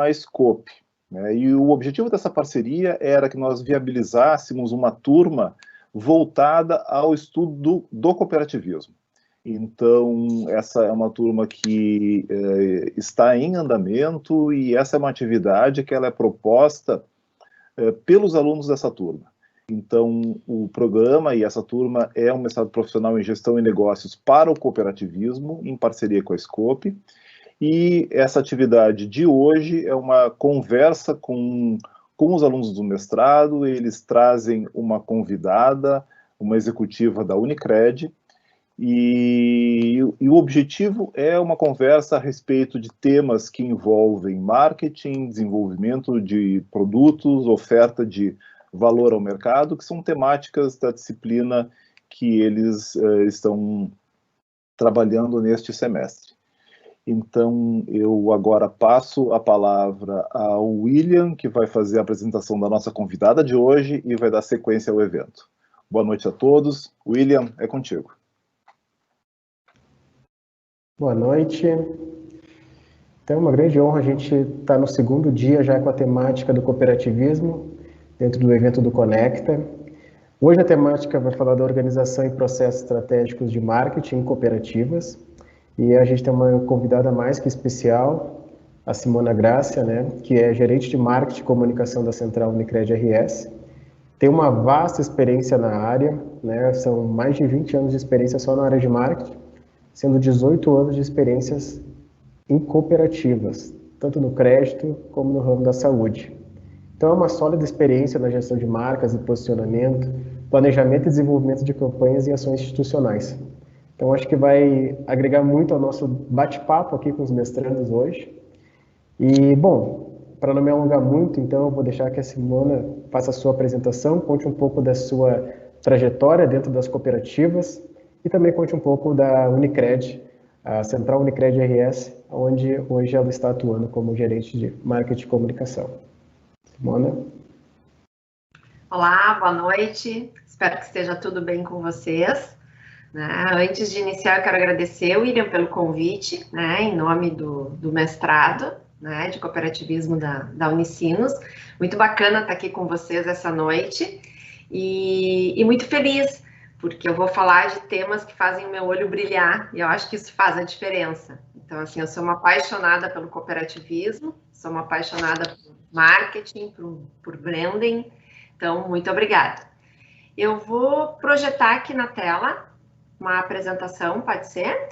a Scope, né? E o objetivo dessa parceria era que nós viabilizássemos uma turma voltada ao estudo do cooperativismo. Então, essa é uma turma que está em andamento, e essa é uma atividade que ela é proposta pelos alunos dessa turma. Então, o programa e essa turma é um mestrado profissional em gestão e negócios para o cooperativismo, em parceria com a Scope, e essa atividade de hoje é uma conversa com os alunos do mestrado. Eles trazem uma convidada, uma executiva da Unicred, e o objetivo é uma conversa a respeito de temas que envolvem marketing, desenvolvimento de produtos, oferta de valor ao mercado, que são temáticas da disciplina que eles estão trabalhando neste semestre. Então, eu agora passo a palavra ao William, que vai fazer a apresentação da nossa convidada de hoje e vai dar sequência ao evento. Boa noite a todos. William, é contigo. Boa noite. Então, é uma grande honra a gente estar no segundo dia já com a temática do cooperativismo, dentro do evento do Conecta. Hoje a temática vai falar da organização e processos estratégicos de marketing em cooperativas. E a gente tem uma convidada mais que especial, a Simona Grácia, né, que é gerente de marketing e comunicação da Central Unicred RS. Tem uma vasta experiência na área, né, são mais de 20 anos de experiência só na área de marketing, sendo 18 anos de experiências em cooperativas, tanto no crédito como no ramo da saúde. Então é uma sólida experiência na gestão de marcas e posicionamento, planejamento e desenvolvimento de campanhas e ações institucionais. Então acho que vai agregar muito ao nosso bate-papo aqui com os mestrandos hoje. E, bom, para não me alongar muito, então eu vou deixar que a Simona faça a sua apresentação, conte um pouco da sua trajetória dentro das cooperativas e também conte um pouco da Unicred, a Central Unicred RS, onde hoje ela está atuando como gerente de marketing e comunicação. Simona? Olá, boa noite. Espero que esteja tudo bem com vocês. Antes de iniciar, eu quero agradecer, William, pelo convite, em nome do mestrado, de cooperativismo da Unicinos. Muito bacana estar aqui com vocês essa noite e muito feliz, porque eu vou falar de temas que fazem o meu olho brilhar, e eu acho que isso faz a diferença. Então, assim, eu sou uma apaixonada pelo cooperativismo, sou uma apaixonada por marketing, por branding. Então, muito obrigada. Eu vou projetar aqui na tela uma apresentação, pode ser?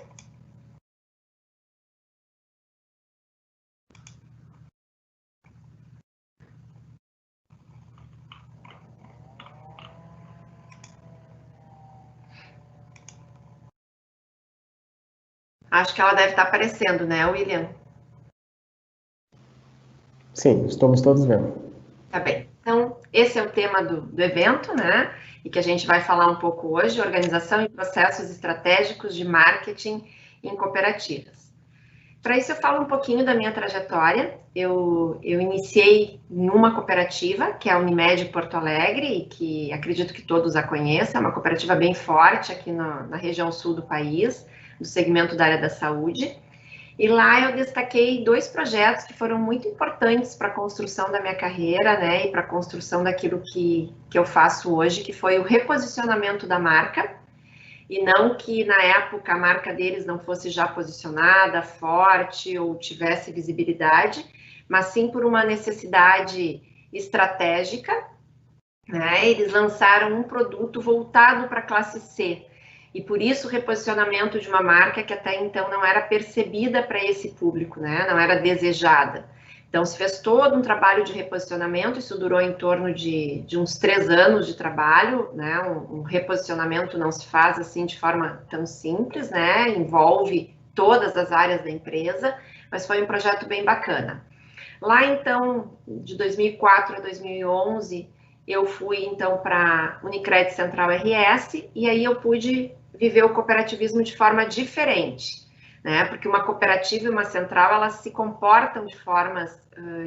Acho que ela deve estar aparecendo, né, William? Sim, estamos todos vendo. Tá bem. Então, esse é o tema do evento, né? E que a gente vai falar um pouco hoje, organização e processos estratégicos de marketing em cooperativas. Para isso, eu falo um pouquinho da minha trajetória. Eu iniciei em uma cooperativa, que é a Unimed Porto Alegre, e que acredito que todos a conheçam, é uma cooperativa bem forte aqui na região sul do país, do segmento da área da saúde. E lá eu destaquei 2 projetos que foram muito importantes para a construção da minha carreira, né, e para a construção daquilo que eu faço hoje, que foi o reposicionamento da marca. E não que na época a marca deles não fosse já posicionada, forte ou tivesse visibilidade, mas sim por uma necessidade estratégica, né? Eles lançaram um produto voltado para a classe C, e por isso o reposicionamento de uma marca que até então não era percebida para esse público, né? Não era desejada. Então, se fez todo um trabalho de reposicionamento, isso durou em torno de uns 3 anos de trabalho, né? Um reposicionamento não se faz assim de forma tão simples, né? Envolve todas as áreas da empresa, mas foi um projeto bem bacana. Lá, então, de 2004 a 2011, eu fui, então, para a Unicred Central RS, e aí eu pude viver o cooperativismo de forma diferente, né? Porque uma cooperativa e uma central, elas se comportam de formas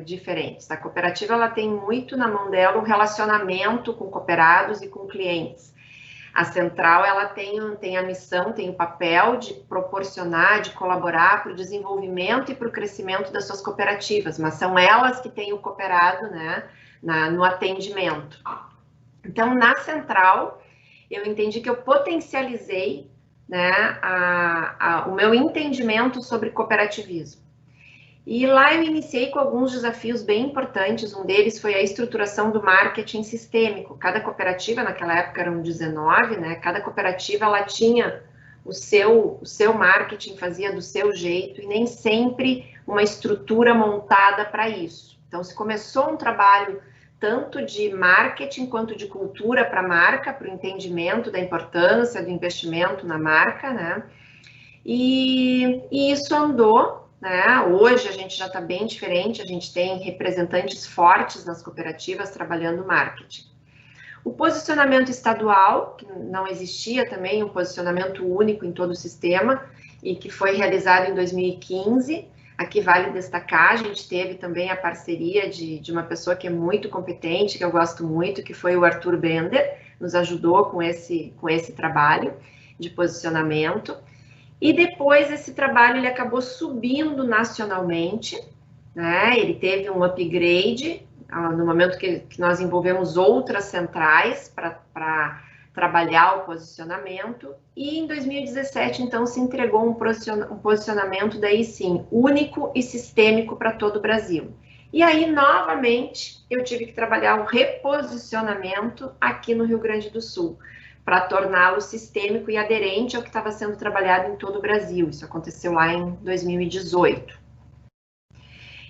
diferentes. A cooperativa, ela tem muito na mão dela o relacionamento com cooperados e com clientes. A central, ela tem a missão, tem o papel de proporcionar, de colaborar para o desenvolvimento e para o crescimento das suas cooperativas, mas são elas que têm o cooperado, né, no atendimento. Então, na central, eu entendi que eu potencializei, né, o meu entendimento sobre cooperativismo. E lá eu iniciei com alguns desafios bem importantes. Um deles foi a estruturação do marketing sistêmico. Cada cooperativa, naquela época eram 19, né? Cada cooperativa ela tinha o seu marketing, fazia do seu jeito, e nem sempre uma estrutura montada para isso. Então, se começou um trabalho tanto de marketing quanto de cultura para a marca, para o entendimento da importância do investimento na marca, né? E isso andou. Né? Hoje a gente já está bem diferente, a gente tem representantes fortes nas cooperativas trabalhando marketing. O posicionamento estadual, que não existia também um posicionamento único em todo o sistema, e que foi realizado em 2015, aqui vale destacar, a gente teve também a parceria de uma pessoa que é muito competente, que eu gosto muito, que foi o Arthur Bender, nos ajudou com esse trabalho de posicionamento. E depois esse trabalho ele acabou subindo nacionalmente, né? Ele teve um upgrade no momento que nós envolvemos outras centrais para trabalhar o posicionamento. E em 2017, então, se entregou um posicionamento daí sim, único e sistêmico para todo o Brasil. E aí, novamente, eu tive que trabalhar o reposicionamento aqui no Rio Grande do Sul, para torná-lo sistêmico e aderente ao que estava sendo trabalhado em todo o Brasil. Isso aconteceu lá em 2018.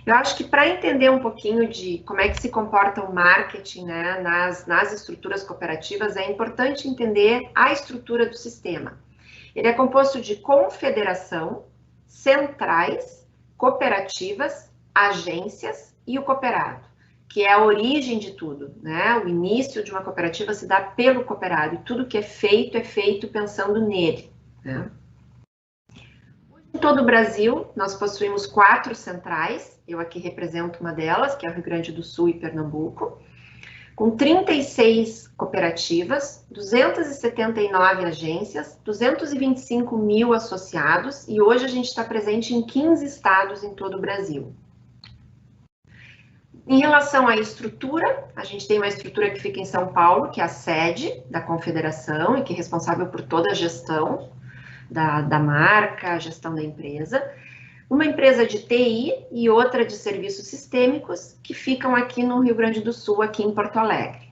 Eu acho que para entender um pouquinho de como é que se comporta o marketing, né, nas estruturas cooperativas, é importante entender a estrutura do sistema. Ele é composto de confederação, centrais, cooperativas, agências e o cooperado, que é a origem de tudo, né? O início de uma cooperativa se dá pelo cooperado, e tudo que é feito pensando nele, né? Em todo o Brasil, nós possuímos 4 centrais, eu aqui represento uma delas, que é o Rio Grande do Sul e Pernambuco, com 36 cooperativas, 279 agências, 225 mil associados, e hoje a gente está presente em 15 estados em todo o Brasil. Em relação à estrutura, a gente tem uma estrutura que fica em São Paulo, que é a sede da confederação e que é responsável por toda a gestão da marca, a gestão da empresa. Uma empresa de TI e outra de serviços sistêmicos que ficam aqui no Rio Grande do Sul, aqui em Porto Alegre.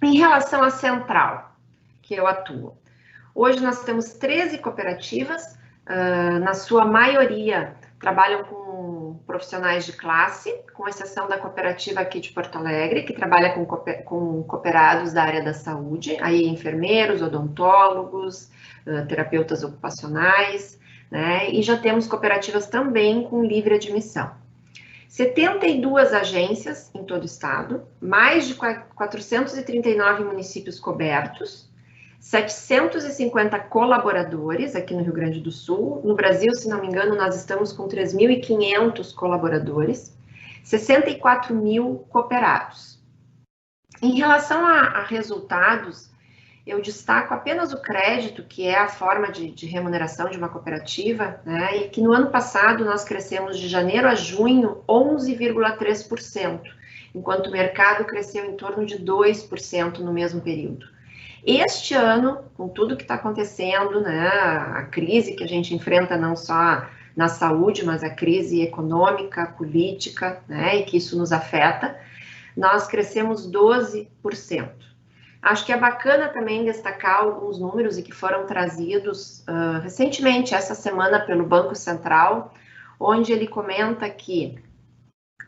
Em relação à central, que eu atuo, hoje nós temos 13 cooperativas, na sua maioria trabalham com profissionais de classe, com exceção da cooperativa aqui de Porto Alegre, que trabalha com cooperados da área da saúde, aí enfermeiros, odontólogos, terapeutas ocupacionais, né? E já temos cooperativas também com livre admissão. 72 agências em todo o estado, mais de 439 municípios cobertos, 750 colaboradores aqui no Rio Grande do Sul. No Brasil, se não me engano, nós estamos com 3.500 colaboradores, 64 mil cooperados. Em relação a resultados, eu destaco apenas o crédito, que é a forma de remuneração de uma cooperativa, né? E que no ano passado nós crescemos de janeiro a junho 11,3%, enquanto o mercado cresceu em torno de 2% no mesmo período. Este ano, com tudo que está acontecendo, né, a crise que a gente enfrenta não só na saúde, mas a crise econômica, política, né, e que isso nos afeta, nós crescemos 12%. Acho que é bacana também destacar alguns números e que foram trazidos recentemente, essa semana, pelo Banco Central, onde ele comenta que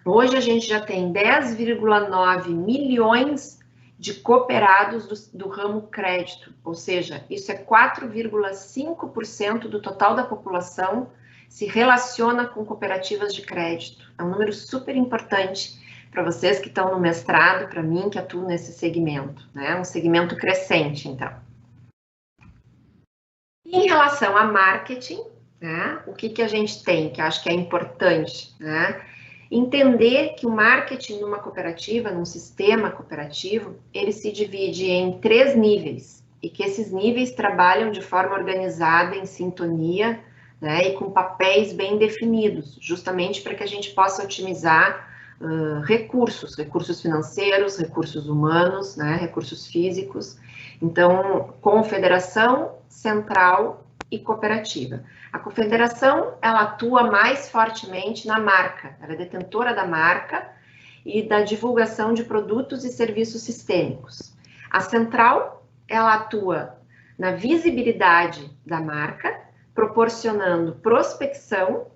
hoje a gente já tem 10,9 milhões de cooperados do ramo crédito, ou seja, isso é 4,5% do total da população se relaciona com cooperativas de crédito. É um número super importante para vocês que estão no mestrado, para mim que atuo nesse segmento, né? Um segmento crescente, então. Em relação a marketing, né? O que a gente tem, que acho que é importante, né? Entender que o marketing numa cooperativa, num sistema cooperativo, ele se divide em 3 níveis, e que esses níveis trabalham de forma organizada, em sintonia, né, e com papéis bem definidos, justamente para que a gente possa otimizar recursos financeiros, recursos humanos, né, recursos físicos. Então, confederação, central e cooperativa. A confederação, ela atua mais fortemente na marca, ela é detentora da marca e da divulgação de produtos e serviços sistêmicos. A central, ela atua na visibilidade da marca, proporcionando prospecção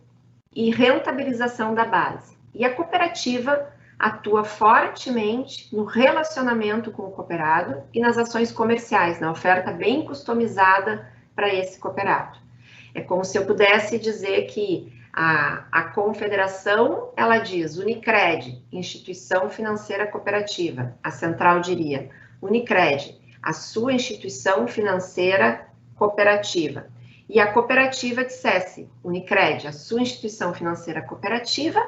e rentabilização da base. E a cooperativa atua fortemente no relacionamento com o cooperado e nas ações comerciais, na oferta bem customizada para esse cooperado. É como se eu pudesse dizer que a confederação, ela diz Unicred, instituição financeira cooperativa. A central diria Unicred, a sua instituição financeira cooperativa. E a cooperativa dissesse Unicred, a sua instituição financeira cooperativa,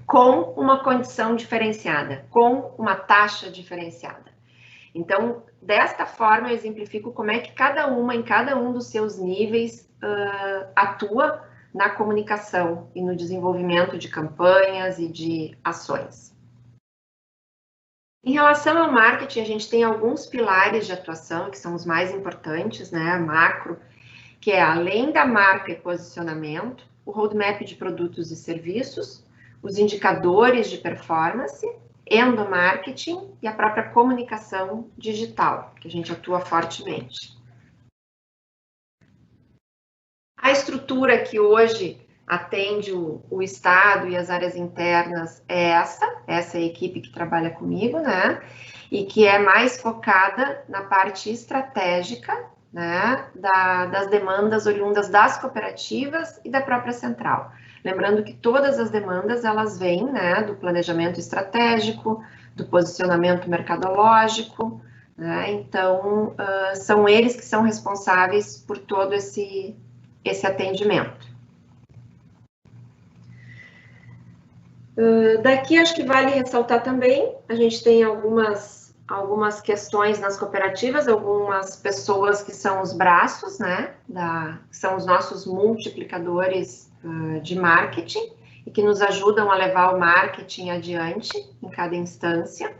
com uma condição diferenciada, com uma taxa diferenciada. Então, desta forma, eu exemplifico como é que cada uma, em cada um dos seus níveis, atua na comunicação e no desenvolvimento de campanhas e de ações. Em relação ao marketing, a gente tem alguns pilares de atuação, que são os mais importantes, né, macro, que é além da marca e posicionamento, o roadmap de produtos e serviços, os indicadores de performance, endomarketing e a própria comunicação digital, que a gente atua fortemente. A estrutura que hoje atende o Estado e as áreas internas é essa é a equipe que trabalha comigo, né? E que é mais focada na parte estratégica, né? Das demandas oriundas das cooperativas e da própria central. Lembrando que todas as demandas, elas vêm, né, do planejamento estratégico, do posicionamento mercadológico, né? Então, são eles que são responsáveis por todo esse atendimento. Daqui, acho que vale ressaltar também, a gente tem algumas questões nas cooperativas, algumas pessoas que são os braços, né, que são os nossos multiplicadores de marketing e que nos ajudam a levar o marketing adiante em cada instância.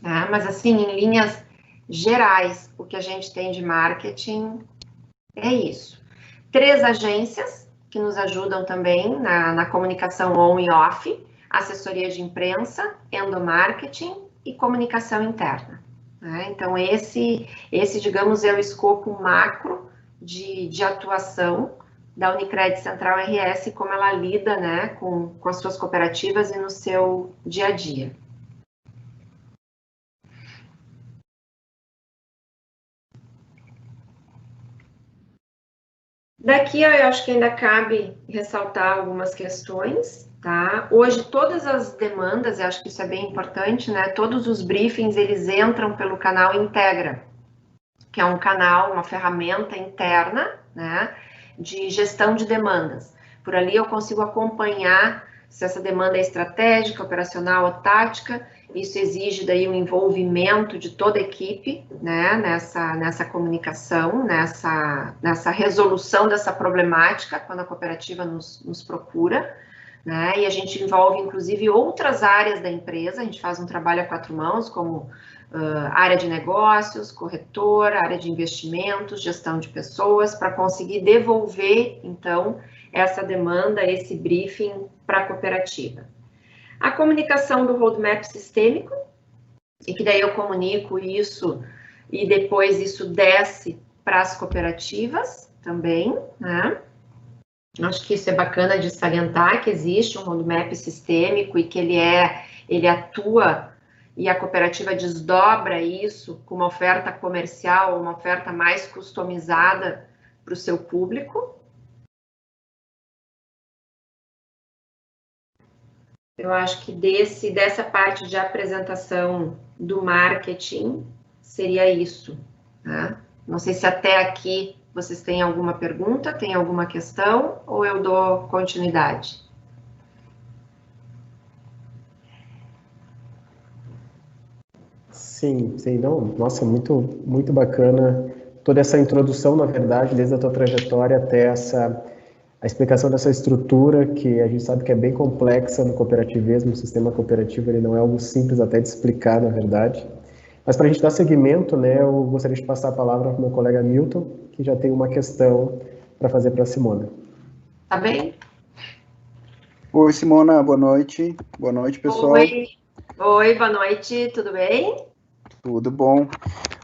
Mas, assim, em linhas gerais, o que a gente tem de marketing é isso. 3 agências que nos ajudam também na comunicação on e off, assessoria de imprensa, endomarketing e comunicação interna. Então, esse, digamos, é o escopo macro de atuação da Unicred Central RS, como ela lida, né, com as suas cooperativas e no seu dia a dia. Daqui, eu acho que ainda cabe ressaltar algumas questões, tá? Hoje, todas as demandas, eu acho que isso é bem importante, né? Todos os briefings, eles entram pelo canal Integra, que é um canal, uma ferramenta interna, né, de gestão de demandas. Por ali eu consigo acompanhar se essa demanda é estratégica, operacional ou tática. Isso exige daí um envolvimento de toda a equipe, né, nessa comunicação, nessa resolução dessa problemática, quando a cooperativa nos procura, né, e a gente envolve, inclusive, outras áreas da empresa. A gente faz um trabalho a 4 mãos, como área de negócios, corretor, área de investimentos, gestão de pessoas, para conseguir devolver, então, essa demanda, esse briefing para a cooperativa. A comunicação do roadmap sistêmico, e que daí eu comunico isso e depois isso desce para as cooperativas também, né? Acho que isso é bacana de salientar, que existe um roadmap sistêmico e que ele atua e a cooperativa desdobra isso com uma oferta comercial, uma oferta mais customizada para o seu público. Eu acho que dessa parte de apresentação do marketing seria isso, né? Não sei se até aqui vocês têm alguma pergunta, tem alguma questão, ou eu dou continuidade? Sim, sim, não, nossa, muito bacana toda essa introdução, na verdade, desde a tua trajetória até a explicação dessa estrutura, que a gente sabe que é bem complexa no cooperativismo, o sistema cooperativo ele não é algo simples até de explicar, na verdade. Mas para a gente dar seguimento, né, eu gostaria de passar a palavra para o meu colega Milton, que já tem uma questão para fazer para a Simona. Tá bem? Oi, Simona, boa noite. Boa noite, pessoal. Oi, boa noite, tudo bem? Tudo bom.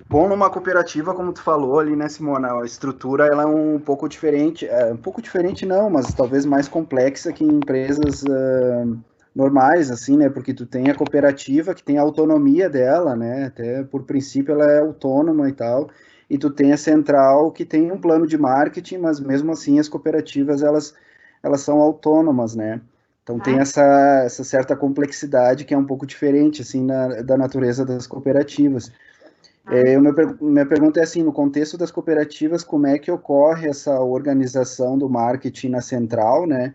Bom, numa cooperativa, como tu falou ali, né, Simona, a estrutura ela é um pouco diferente, não, mas talvez mais complexa que em empresas normais, assim, né, porque tu tem a cooperativa que tem a autonomia dela, né, até por princípio ela é autônoma e tal, e tu tem a central que tem um plano de marketing, mas mesmo assim as cooperativas, elas são autônomas, né. Então tem essa certa complexidade que é um pouco diferente, assim, da natureza das cooperativas. Minha pergunta é assim, no contexto das cooperativas, como é que ocorre essa organização do marketing na central, né?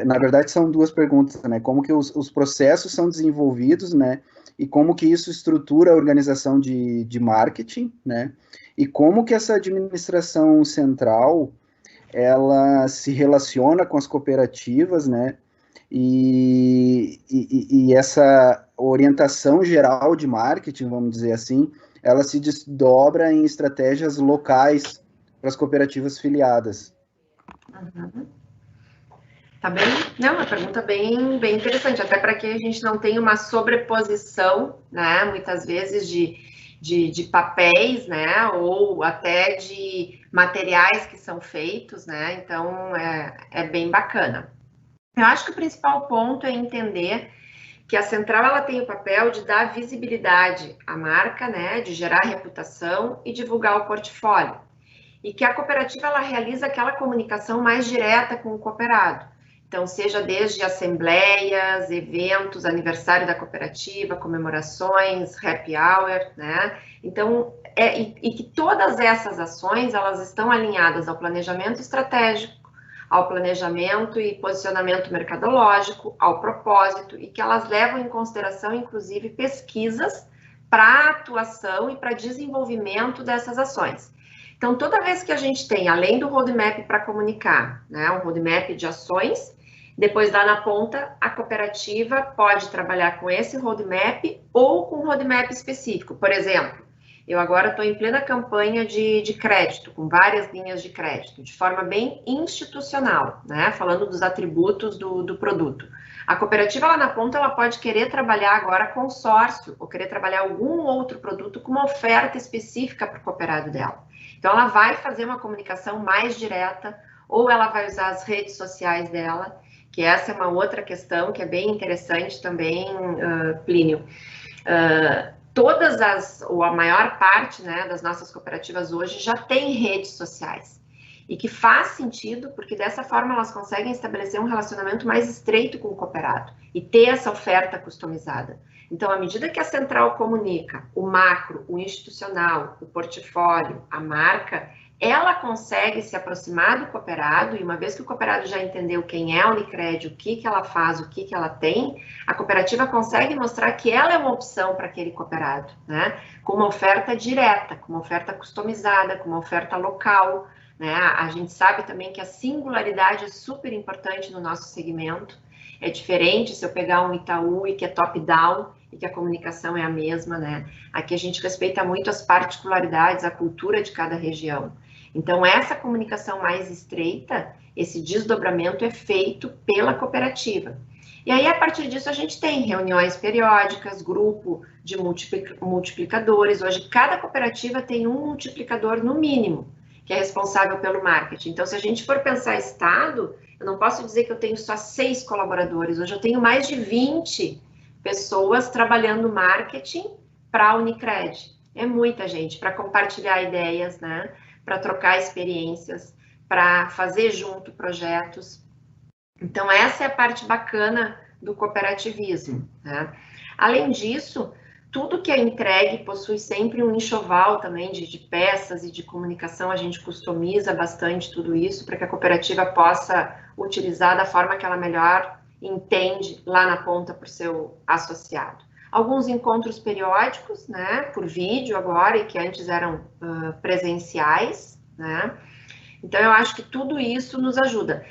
Na verdade, são duas perguntas, né? Como que os processos são desenvolvidos, né? E como que isso estrutura a organização de marketing, né? E como que essa administração central, ela se relaciona com as cooperativas, né? E essa orientação geral de marketing, vamos dizer assim, ela se desdobra em estratégias locais para as cooperativas filiadas. Uhum. Tá bem? Não, uma pergunta bem interessante, até para que a gente não tenha uma sobreposição, né, muitas vezes de papéis, né, ou até de materiais que são feitos, né, então é bem bacana. Eu acho que o principal ponto é entender que a central ela tem o papel de dar visibilidade à marca, né, de gerar reputação e divulgar o portfólio. E que a cooperativa ela realiza aquela comunicação mais direta com o cooperado. Então, seja desde assembleias, eventos, aniversário da cooperativa, comemorações, happy hour, né? Então, e que todas essas ações, elas estão alinhadas ao planejamento estratégico, ao planejamento e posicionamento mercadológico, ao propósito, e que elas levam em consideração, inclusive, pesquisas para atuação e para desenvolvimento dessas ações. Então, toda vez que a gente tem, além do roadmap para comunicar, né, um roadmap de ações, depois lá na ponta, a cooperativa pode trabalhar com esse roadmap ou com um roadmap específico. Por exemplo, eu agora estou em plena campanha de crédito, com várias linhas de crédito, de forma bem institucional, né, falando dos atributos do produto. A cooperativa lá na ponta, ela pode querer trabalhar agora consórcio, ou querer trabalhar algum outro produto com uma oferta específica para o cooperado dela. Então, ela vai fazer uma comunicação mais direta, ou ela vai usar as redes sociais dela, que essa é uma outra questão que é bem interessante também, Plínio. Ou a maior parte, né, das nossas cooperativas hoje já tem redes sociais. E que faz sentido, porque dessa forma elas conseguem estabelecer um relacionamento mais estreito com o cooperado e ter essa oferta customizada. Então, à medida que a central comunica o macro, o institucional, o portfólio, a marca, ela consegue se aproximar do cooperado, e uma vez que o cooperado já entendeu quem é a Unicred, o que ela faz, o que ela tem, a cooperativa consegue mostrar que ela é uma opção para aquele cooperado, né? Com uma oferta direta, com uma oferta customizada, com uma oferta local, né? A gente sabe também que a singularidade é super importante no nosso segmento. É diferente se eu pegar um Itaú e que é top-down e que a comunicação é a mesma, né? Aqui a gente respeita muito as particularidades, a cultura de cada região. Então, essa comunicação mais estreita, esse desdobramento é feito pela cooperativa. E aí, a partir disso, a gente tem reuniões periódicas, grupo de multiplicadores. Hoje, cada cooperativa tem um multiplicador no mínimo, que é responsável pelo marketing. Então, se a gente for pensar estado, eu não posso dizer que eu tenho só 6 colaboradores. Hoje eu tenho mais de 20 pessoas trabalhando marketing para a Unicred. É muita gente para compartilhar ideias, né? Para trocar experiências, para fazer junto projetos. Então, essa é a parte bacana do cooperativismo, né? Além disso, tudo que é entregue possui sempre um enxoval também de peças e de comunicação. A gente customiza bastante tudo isso para que a cooperativa possa utilizar da forma que ela melhor entende lá na ponta para o seu associado. alguns encontros periódicos, né, por vídeo agora, e que antes eram presenciais, né? Então, eu acho que tudo isso nos ajuda.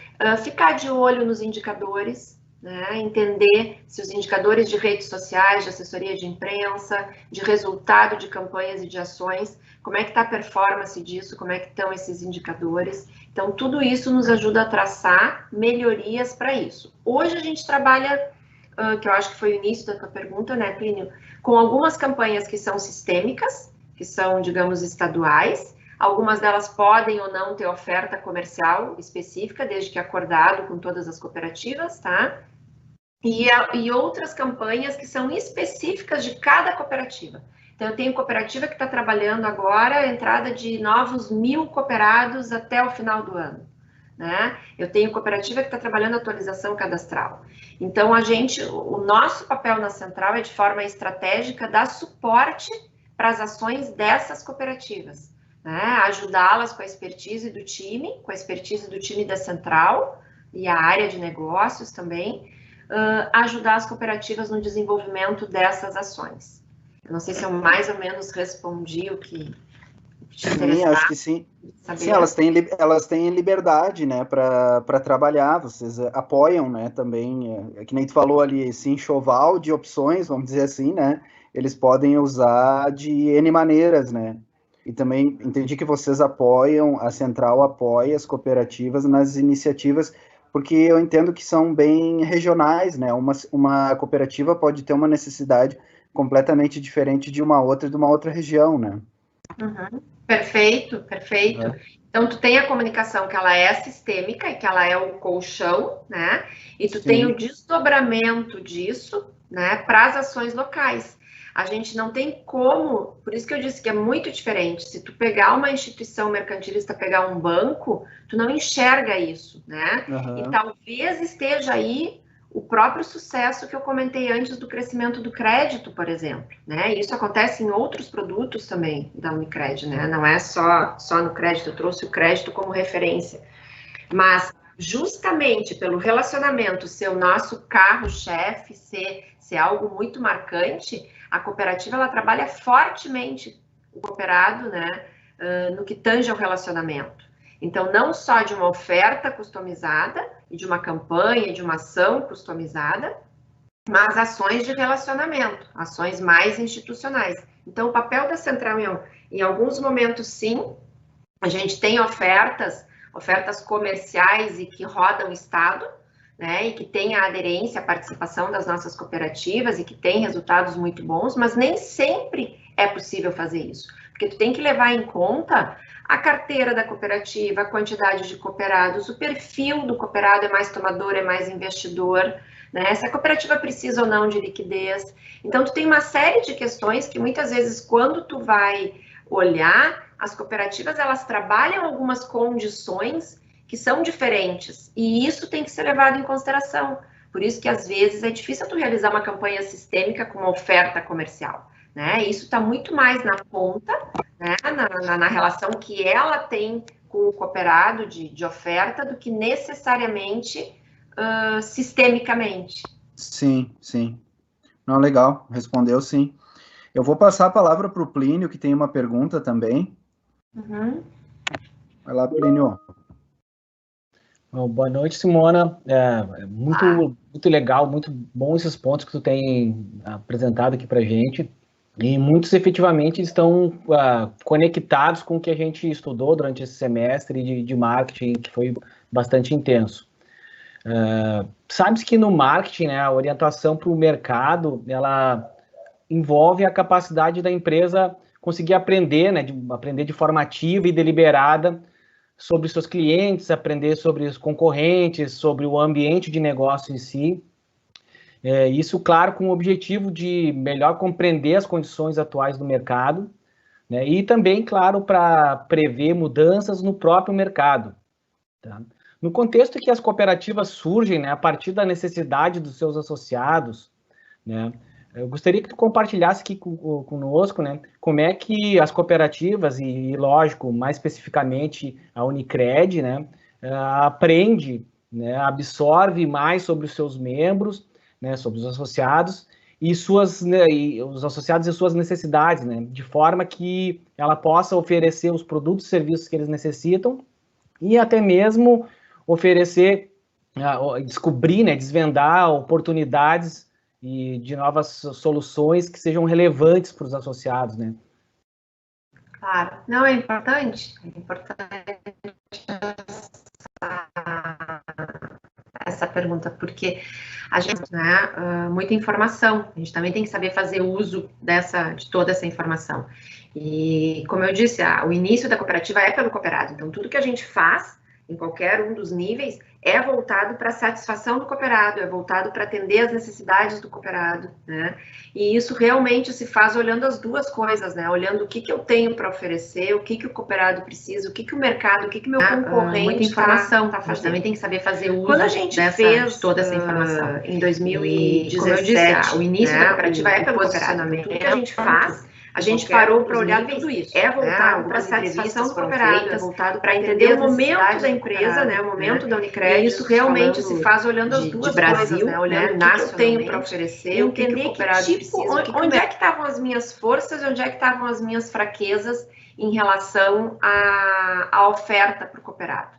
Ficar de olho nos indicadores, né? Entender se os indicadores de redes sociais, de assessoria de imprensa, de resultado de campanhas e de ações, como é que está a performance disso, como é que estão esses indicadores. Então, tudo isso nos ajuda a traçar melhorias para isso. Hoje a gente trabalha, que eu acho que foi o início da tua pergunta, né, Plínio, com algumas campanhas que são sistêmicas, que são, digamos, estaduais. Algumas delas podem ou não ter oferta comercial específica, desde que acordado com todas as cooperativas, tá? E outras campanhas que são específicas de cada cooperativa. Então, eu tenho cooperativa que está trabalhando agora a entrada de novos 1.000 cooperados até o final do ano, né? Eu tenho cooperativa que está trabalhando atualização cadastral. Então, o nosso papel na central é de forma estratégica dar suporte para as ações dessas cooperativas, né? Ajudá-las com a expertise do time da central e a área de negócios também, ajudar as cooperativas no desenvolvimento dessas ações. Eu não sei se eu mais ou menos respondi o que te interessava. Sim, acho que sim. Sim, elas têm liberdade, né, para trabalhar, vocês apoiam, né, também, que nem tu falou ali, esse enxoval de opções, vamos dizer assim, né, eles podem usar de N maneiras, né, e também entendi que vocês apoiam, a Central apoia as cooperativas nas iniciativas, porque eu entendo que são bem regionais, né, uma cooperativa pode ter uma necessidade completamente diferente de uma outra região, né. Uhum. Perfeito. Então, tu tem a comunicação que ela é sistêmica e que ela é o colchão, né? E tu tem o desdobramento disso, né, para as ações locais. A gente não tem como, por isso que eu disse que é muito diferente. Se tu pegar uma instituição mercantilista, pegar um banco, tu não enxerga isso, né? Uhum. E talvez esteja aí o próprio sucesso que eu comentei antes do crescimento do crédito, por exemplo, né? Isso acontece em outros produtos também da Unicred, né? Não é só no crédito, eu trouxe o crédito como referência. Mas justamente pelo relacionamento ser o nosso carro-chefe, ser algo muito marcante, a cooperativa ela trabalha fortemente o cooperado, né? No que tange ao relacionamento. Então, não só de uma oferta customizada e de uma campanha, de uma ação customizada, mas ações de relacionamento, ações mais institucionais. Então, o papel da Central, em alguns momentos, sim, a gente tem ofertas comerciais e que rodam o Estado, né, e que tem a aderência, a participação das nossas cooperativas e que tem resultados muito bons, mas nem sempre é possível fazer isso, porque tu tem que levar em conta a carteira da cooperativa, a quantidade de cooperados, o perfil do cooperado é mais tomador, é mais investidor, né? Se a cooperativa precisa ou não de liquidez. Então, tu tem uma série de questões que muitas vezes, quando tu vai olhar, as cooperativas, elas trabalham algumas condições que são diferentes, e isso tem que ser levado em consideração. Por isso que, às vezes, é difícil tu realizar uma campanha sistêmica com uma oferta comercial, né? Isso está muito mais na ponta, né? Na relação que ela tem com o cooperado de oferta do que necessariamente sistemicamente. Sim. Não, legal, respondeu sim. Eu vou passar a palavra para o Plínio, que tem uma pergunta também. Uhum. Vai lá, Plínio. Bom, boa noite, Simona. Muito legal, muito bom esses pontos que tu tem apresentado aqui para a gente. E muitos efetivamente estão conectados com o que a gente estudou durante esse semestre de marketing, que foi bastante intenso. Sabes que no marketing, né, a orientação para o mercado, ela envolve a capacidade da empresa conseguir aprender, né, aprender de forma ativa e deliberada sobre seus clientes, aprender sobre os concorrentes, sobre o ambiente de negócio em si. Isso, claro, com o objetivo de melhor compreender as condições atuais do mercado, né, e também, claro, para prever mudanças no próprio mercado. Tá? No contexto que as cooperativas surgem, né, a partir da necessidade dos seus associados, né, eu gostaria que tu compartilhasse aqui conosco, né, como é que as cooperativas, e lógico, mais especificamente a Unicred, né, aprende, né, absorve mais sobre os seus membros, né, sobre os associados, e e os associados e suas necessidades, né, de forma que ela possa oferecer os produtos e serviços que eles necessitam e até mesmo oferecer, descobrir, né, desvendar oportunidades e de novas soluções que sejam relevantes para os associados, né? Claro, não, é importante essa pergunta, porque a gente, né, muita informação, a gente também tem que saber fazer uso de toda essa informação. E, como eu disse, o início da cooperativa é pelo cooperado, então tudo que a gente faz, em qualquer um dos níveis, é voltado para a satisfação do cooperado, é voltado para atender as necessidades do cooperado, né? E isso realmente se faz olhando as duas coisas, né? Olhando o que eu tenho para oferecer, o que o cooperado precisa, o que o mercado, o que meu concorrente muita informação tá fazendo. Também tem que saber fazer uso quando a gente fez de toda essa informação. Em 2017, como eu disse, o início da cooperativa é pelo posicionamento. Tudo que a gente faz, a gente parou para olhar tudo isso. É voltado para a satisfação do cooperado, é voltado para entender o momento da empresa, né, o momento da Unicred. E isso realmente se faz olhando as duas coisas, né, olhando o que eu tenho para oferecer, o que o cooperado precisa, onde é que estavam as minhas forças, onde é que estavam as minhas fraquezas em relação à oferta para o cooperado.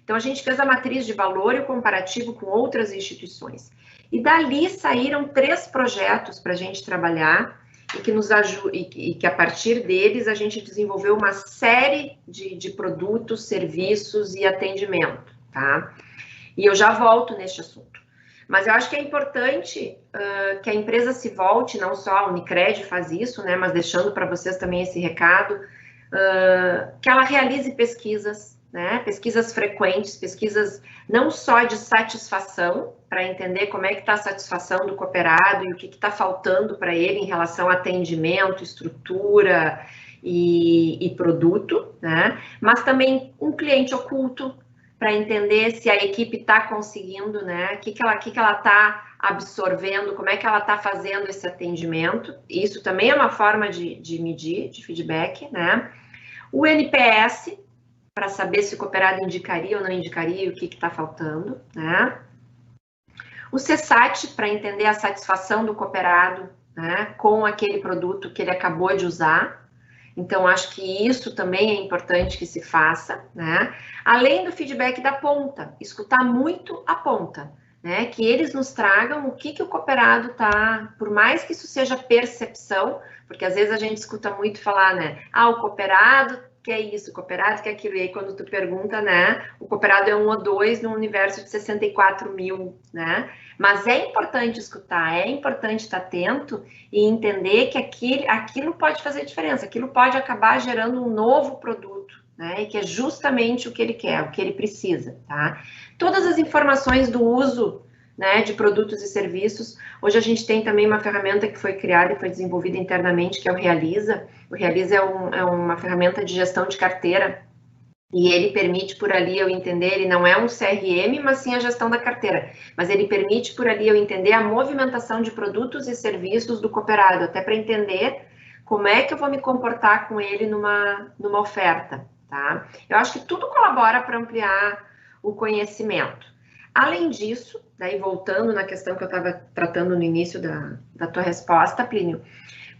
Então, a gente fez a matriz de valor e o comparativo com outras instituições. E dali saíram 3 projetos para a gente trabalhar, e que nos e que a partir deles a gente desenvolveu uma série de produtos, serviços e atendimento, tá? E eu já volto neste assunto. Mas eu acho que é importante que a empresa se volte, não só a Unicred faz isso, né, mas deixando para vocês também esse recado, que ela realize pesquisas, né, pesquisas frequentes, pesquisas não só de satisfação, para entender como é que está a satisfação do cooperado e o que está faltando para ele em relação a atendimento, estrutura e produto, né, mas também um cliente oculto, para entender se a equipe está conseguindo, né, o que ela está absorvendo, como é que ela está fazendo esse atendimento. Isso também é uma forma de medir, de feedback, né. O NPS, para saber se o cooperado indicaria ou não indicaria e o que está faltando, né? O CSAT, para entender a satisfação do cooperado, né, com aquele produto que ele acabou de usar. Então, acho que isso também é importante que se faça, né? Além do feedback da ponta, escutar muito a ponta, né? Que eles nos tragam o que o cooperado tá, por mais que isso seja percepção, porque às vezes a gente escuta muito falar, né? O cooperado quer isso, o cooperado quer aquilo, e aí quando tu pergunta, né? O cooperado é 1 ou 2 num universo de 64 mil, né? Mas é importante escutar, é importante estar atento e entender que aquilo pode fazer diferença, aquilo pode acabar gerando um novo produto, né? E que é justamente o que ele quer, o que ele precisa, tá? Todas as informações do uso, né, de produtos e serviços. Hoje a gente tem também uma ferramenta que foi criada e foi desenvolvida internamente, que é o Realiza. O Realiza é uma ferramenta de gestão de carteira, e ele permite por ali eu entender, ele não é um CRM, mas sim a gestão da carteira, mas ele permite por ali eu entender a movimentação de produtos e serviços do cooperado, até para entender como é que eu vou me comportar com ele numa oferta, tá? Eu acho que tudo colabora para ampliar o conhecimento. Além disso, daí voltando na questão que eu estava tratando no início da tua resposta, Plínio,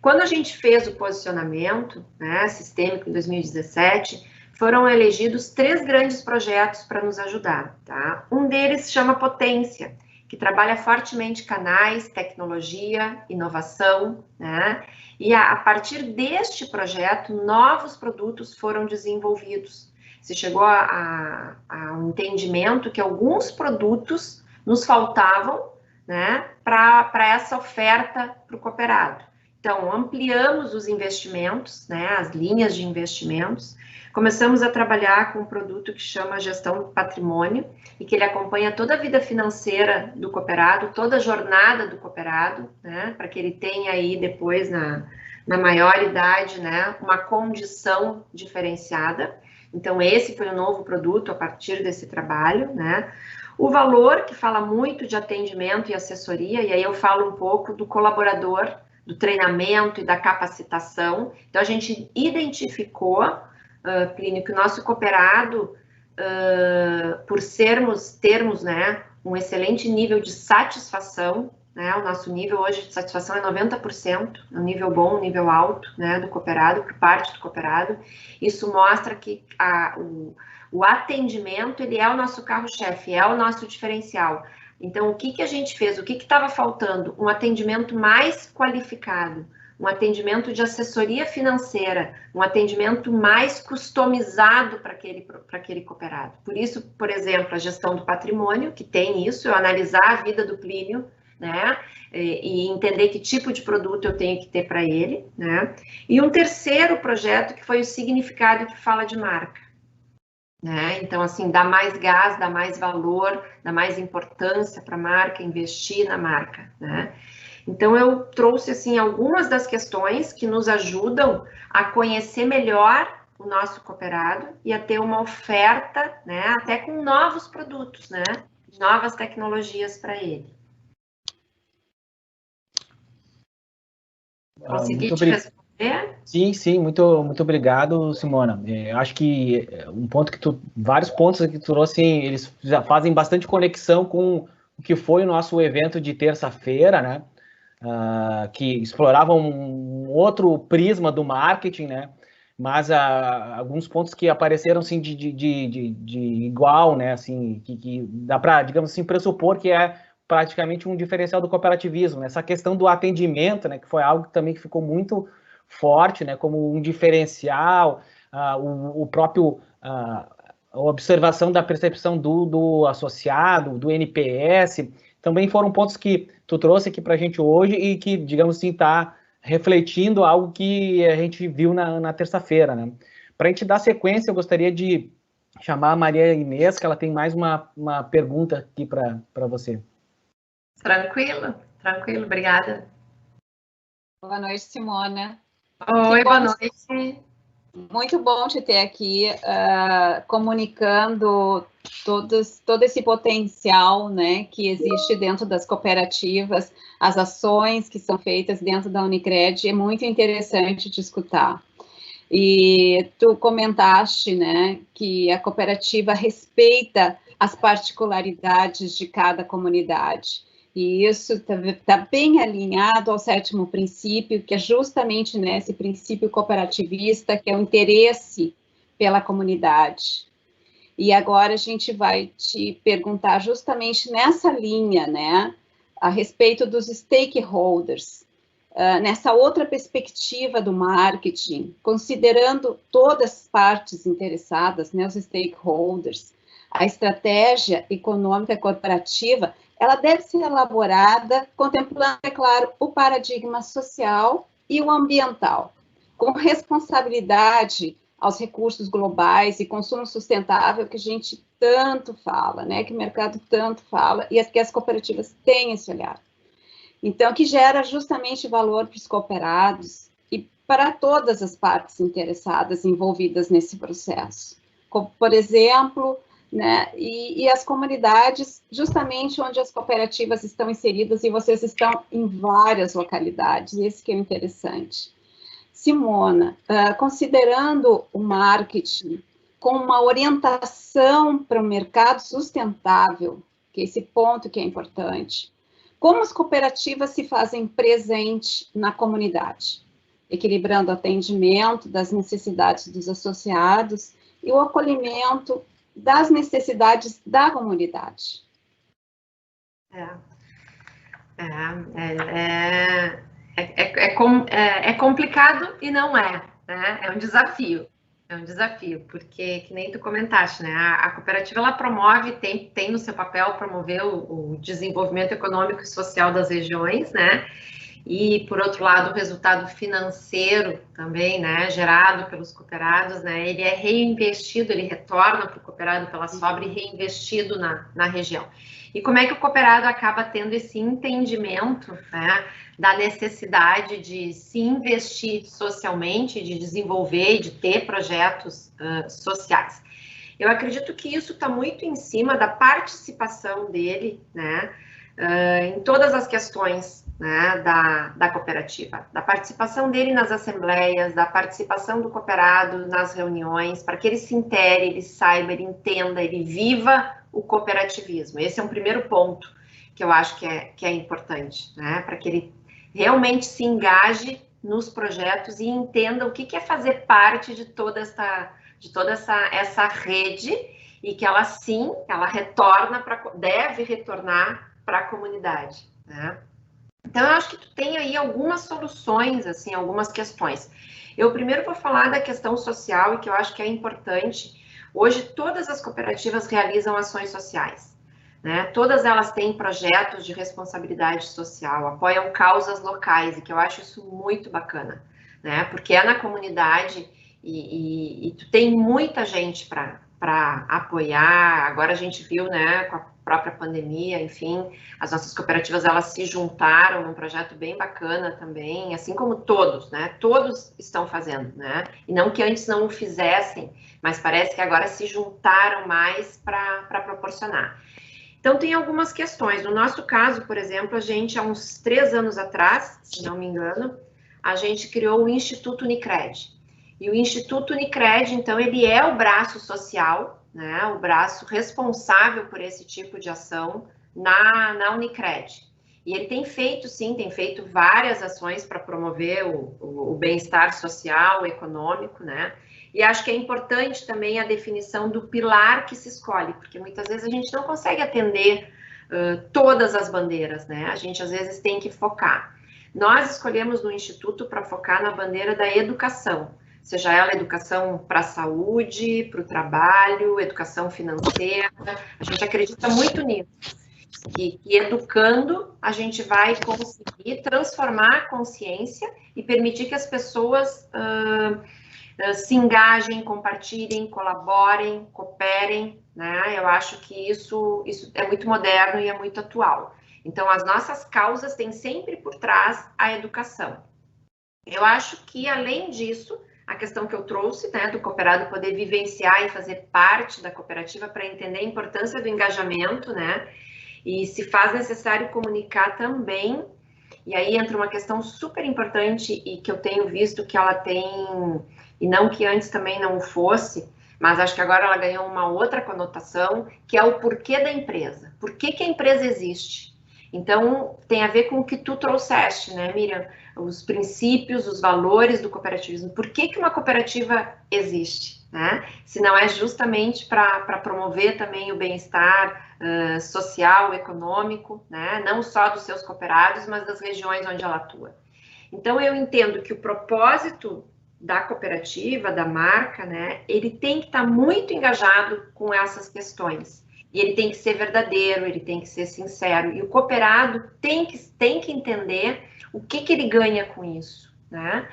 quando a gente fez o posicionamento, né, sistêmico em 2017, foram elegidos 3 grandes projetos para nos ajudar, tá? Um deles se chama Potência, que trabalha fortemente canais, tecnologia, inovação, né? E a partir deste projeto, novos produtos foram desenvolvidos. Se chegou a um entendimento que alguns produtos nos faltavam, né, para essa oferta para o cooperado. Então, ampliamos os investimentos, né, as linhas de investimentos, começamos a trabalhar com um produto que chama Gestão do Patrimônio, e que ele acompanha toda a vida financeira do cooperado, toda a jornada do cooperado, né, para que ele tenha aí depois, na maior idade, né, uma condição diferenciada. Então, esse foi um novo produto a partir desse trabalho, né. O valor, que fala muito de atendimento e assessoria, e aí eu falo um pouco do colaborador, do treinamento e da capacitação. Então, a gente identificou, Plínio, que o nosso cooperado, por termos, né, um excelente nível de satisfação, né? O nosso nível hoje de satisfação é 90%, um nível bom, um nível alto, né, do cooperado, por parte do cooperado. Isso mostra que o atendimento, ele é o nosso carro-chefe, é o nosso diferencial. Então, o que a gente fez? O que estava faltando? Um atendimento mais qualificado, um atendimento de assessoria financeira, um atendimento mais customizado para aquele cooperado. Por isso, por exemplo, a gestão do patrimônio, que tem isso, eu analisar a vida do Plínio, né, e entender que tipo de produto eu tenho que ter para ele, né. E um terceiro projeto que foi o significado, que fala de marca. Né? Então, assim, dá mais gás, dá mais valor, dá mais importância para a marca, investir na marca, né? Então, eu trouxe, assim, algumas das questões que nos ajudam a conhecer melhor o nosso cooperado e a ter uma oferta, né, até com novos produtos, né, novas tecnologias para ele. Consegui te responder? Sim, muito obrigado, Simona. Acho que vários pontos que tu trouxe, eles já fazem bastante conexão com o que foi o nosso evento de terça-feira, né? Que explorava um outro prisma do marketing, né? Mas alguns pontos que apareceram assim de igual, né? Assim, que dá para, digamos assim, pressupor que é praticamente um diferencial do cooperativismo, né? Essa questão do atendimento, né? Que foi algo também que ficou muito forte, né, como um diferencial, o próprio a observação da percepção do associado, do NPS, também foram pontos que tu trouxe aqui para a gente hoje e que, digamos assim, está refletindo algo que a gente viu na terça-feira, né. Para a gente dar sequência, eu gostaria de chamar a Maria Inês, que ela tem mais uma pergunta aqui para você. Tranquilo, obrigada. Boa noite, Simona. Oi, boa noite. Muito bom te ter aqui, comunicando todo esse potencial, né, que existe dentro das cooperativas, as ações que são feitas dentro da Unicred, é muito interessante te escutar. E tu comentaste, né, que a cooperativa respeita as particularidades de cada comunidade. E isso está bem alinhado ao 7º princípio, que é justamente, né, esse princípio cooperativista, que é o interesse pela comunidade. E agora a gente vai te perguntar justamente nessa linha, né, a respeito dos stakeholders, nessa outra perspectiva do marketing, considerando todas as partes interessadas, né, os stakeholders, a estratégia econômica corporativa, ela deve ser elaborada contemplando, é claro, o paradigma social e o ambiental, com responsabilidade aos recursos globais e consumo sustentável que a gente tanto fala, né, que o mercado tanto fala, e que as cooperativas têm esse olhar. Então, que gera justamente valor para os cooperados e para todas as partes interessadas envolvidas nesse processo. Como, por exemplo, né, e as comunidades, justamente onde as cooperativas estão inseridas, e vocês estão em várias localidades, esse que é interessante. Simona, considerando o marketing com uma orientação para o mercado sustentável, que é esse ponto que é importante, como as cooperativas se fazem presente na comunidade, equilibrando o atendimento das necessidades dos associados e o acolhimento das necessidades da comunidade. É complicado e não é, né? É um desafio, porque, que nem tu comentaste, né? A cooperativa, ela promove, tem no seu papel promover o desenvolvimento econômico e social das regiões, né? E, por outro lado, o resultado financeiro também, né, gerado pelos cooperados, né, ele é reinvestido, ele retorna para o cooperado pela sobra e reinvestido na região. E como é que o cooperado acaba tendo esse entendimento, né, da necessidade de se investir socialmente, de desenvolver e de ter projetos sociais? Eu acredito que isso está muito em cima da participação dele, né, em todas as questões, né, da cooperativa, da participação dele nas assembleias, da participação do cooperado nas reuniões, para que ele se intere, ele saiba, ele entenda, ele viva o cooperativismo. Esse é um primeiro ponto que eu acho que é importante, né? Para que ele realmente se engaje nos projetos e entenda o que é fazer parte de toda essa rede, e que ela sim, deve retornar para a comunidade, né? Então, eu acho que tu tem aí algumas soluções, assim, algumas questões. Eu primeiro vou falar da questão social, e que eu acho que é importante. Hoje, todas as cooperativas realizam ações sociais, né? Todas elas têm projetos de responsabilidade social, apoiam causas locais, e que eu acho isso muito bacana, né? Porque é na comunidade e tu tem muita gente para apoiar. Agora a gente viu, né, com a própria pandemia, enfim, as nossas cooperativas, elas se juntaram num projeto bem bacana também, assim como todos, né? Todos estão fazendo, né? E não que antes não o fizessem, mas parece que agora se juntaram mais para proporcionar. Então, tem algumas questões. No nosso caso, por exemplo, a gente, há uns 3 anos atrás, se não me engano, a gente criou o Instituto Unicred. E o Instituto Unicred, então, ele é o braço social, né, o braço responsável por esse tipo de ação na Unicred. E ele tem feito, sim, tem feito várias ações para promover o bem-estar social, econômico, né? E acho que é importante também a definição do pilar que se escolhe, porque muitas vezes a gente não consegue atender todas as bandeiras, né? A gente às vezes tem que focar. Nós escolhemos no Instituto para focar na bandeira da educação, seja ela educação para a saúde, para o trabalho, educação financeira. A gente acredita muito nisso. Que educando a gente vai conseguir transformar a consciência e permitir que as pessoas se engajem, compartilhem, colaborem, cooperem, né? Eu acho que isso é muito moderno e é muito atual. Então, as nossas causas têm sempre por trás a educação. Eu acho que, além disso, a questão que eu trouxe, né, do cooperado poder vivenciar e fazer parte da cooperativa para entender a importância do engajamento, né? E se faz necessário comunicar também. E aí entra uma questão super importante e que eu tenho visto que ela tem, e não que antes também não fosse, mas acho que agora ela ganhou uma outra conotação, que é o porquê da empresa. Por que a empresa existe? Então, tem a ver com o que tu trouxeste, né, Miriam? Os princípios, os valores do cooperativismo. Por que uma cooperativa existe, né? Se não é justamente para promover também o bem-estar social, econômico, né? Não só dos seus cooperados, mas das regiões onde ela atua. Então, eu entendo que o propósito da cooperativa, da marca, né, ele tem que estar muito engajado com essas questões. E ele tem que ser verdadeiro, ele tem que ser sincero. E o cooperado tem que entender o que ele ganha com isso, né?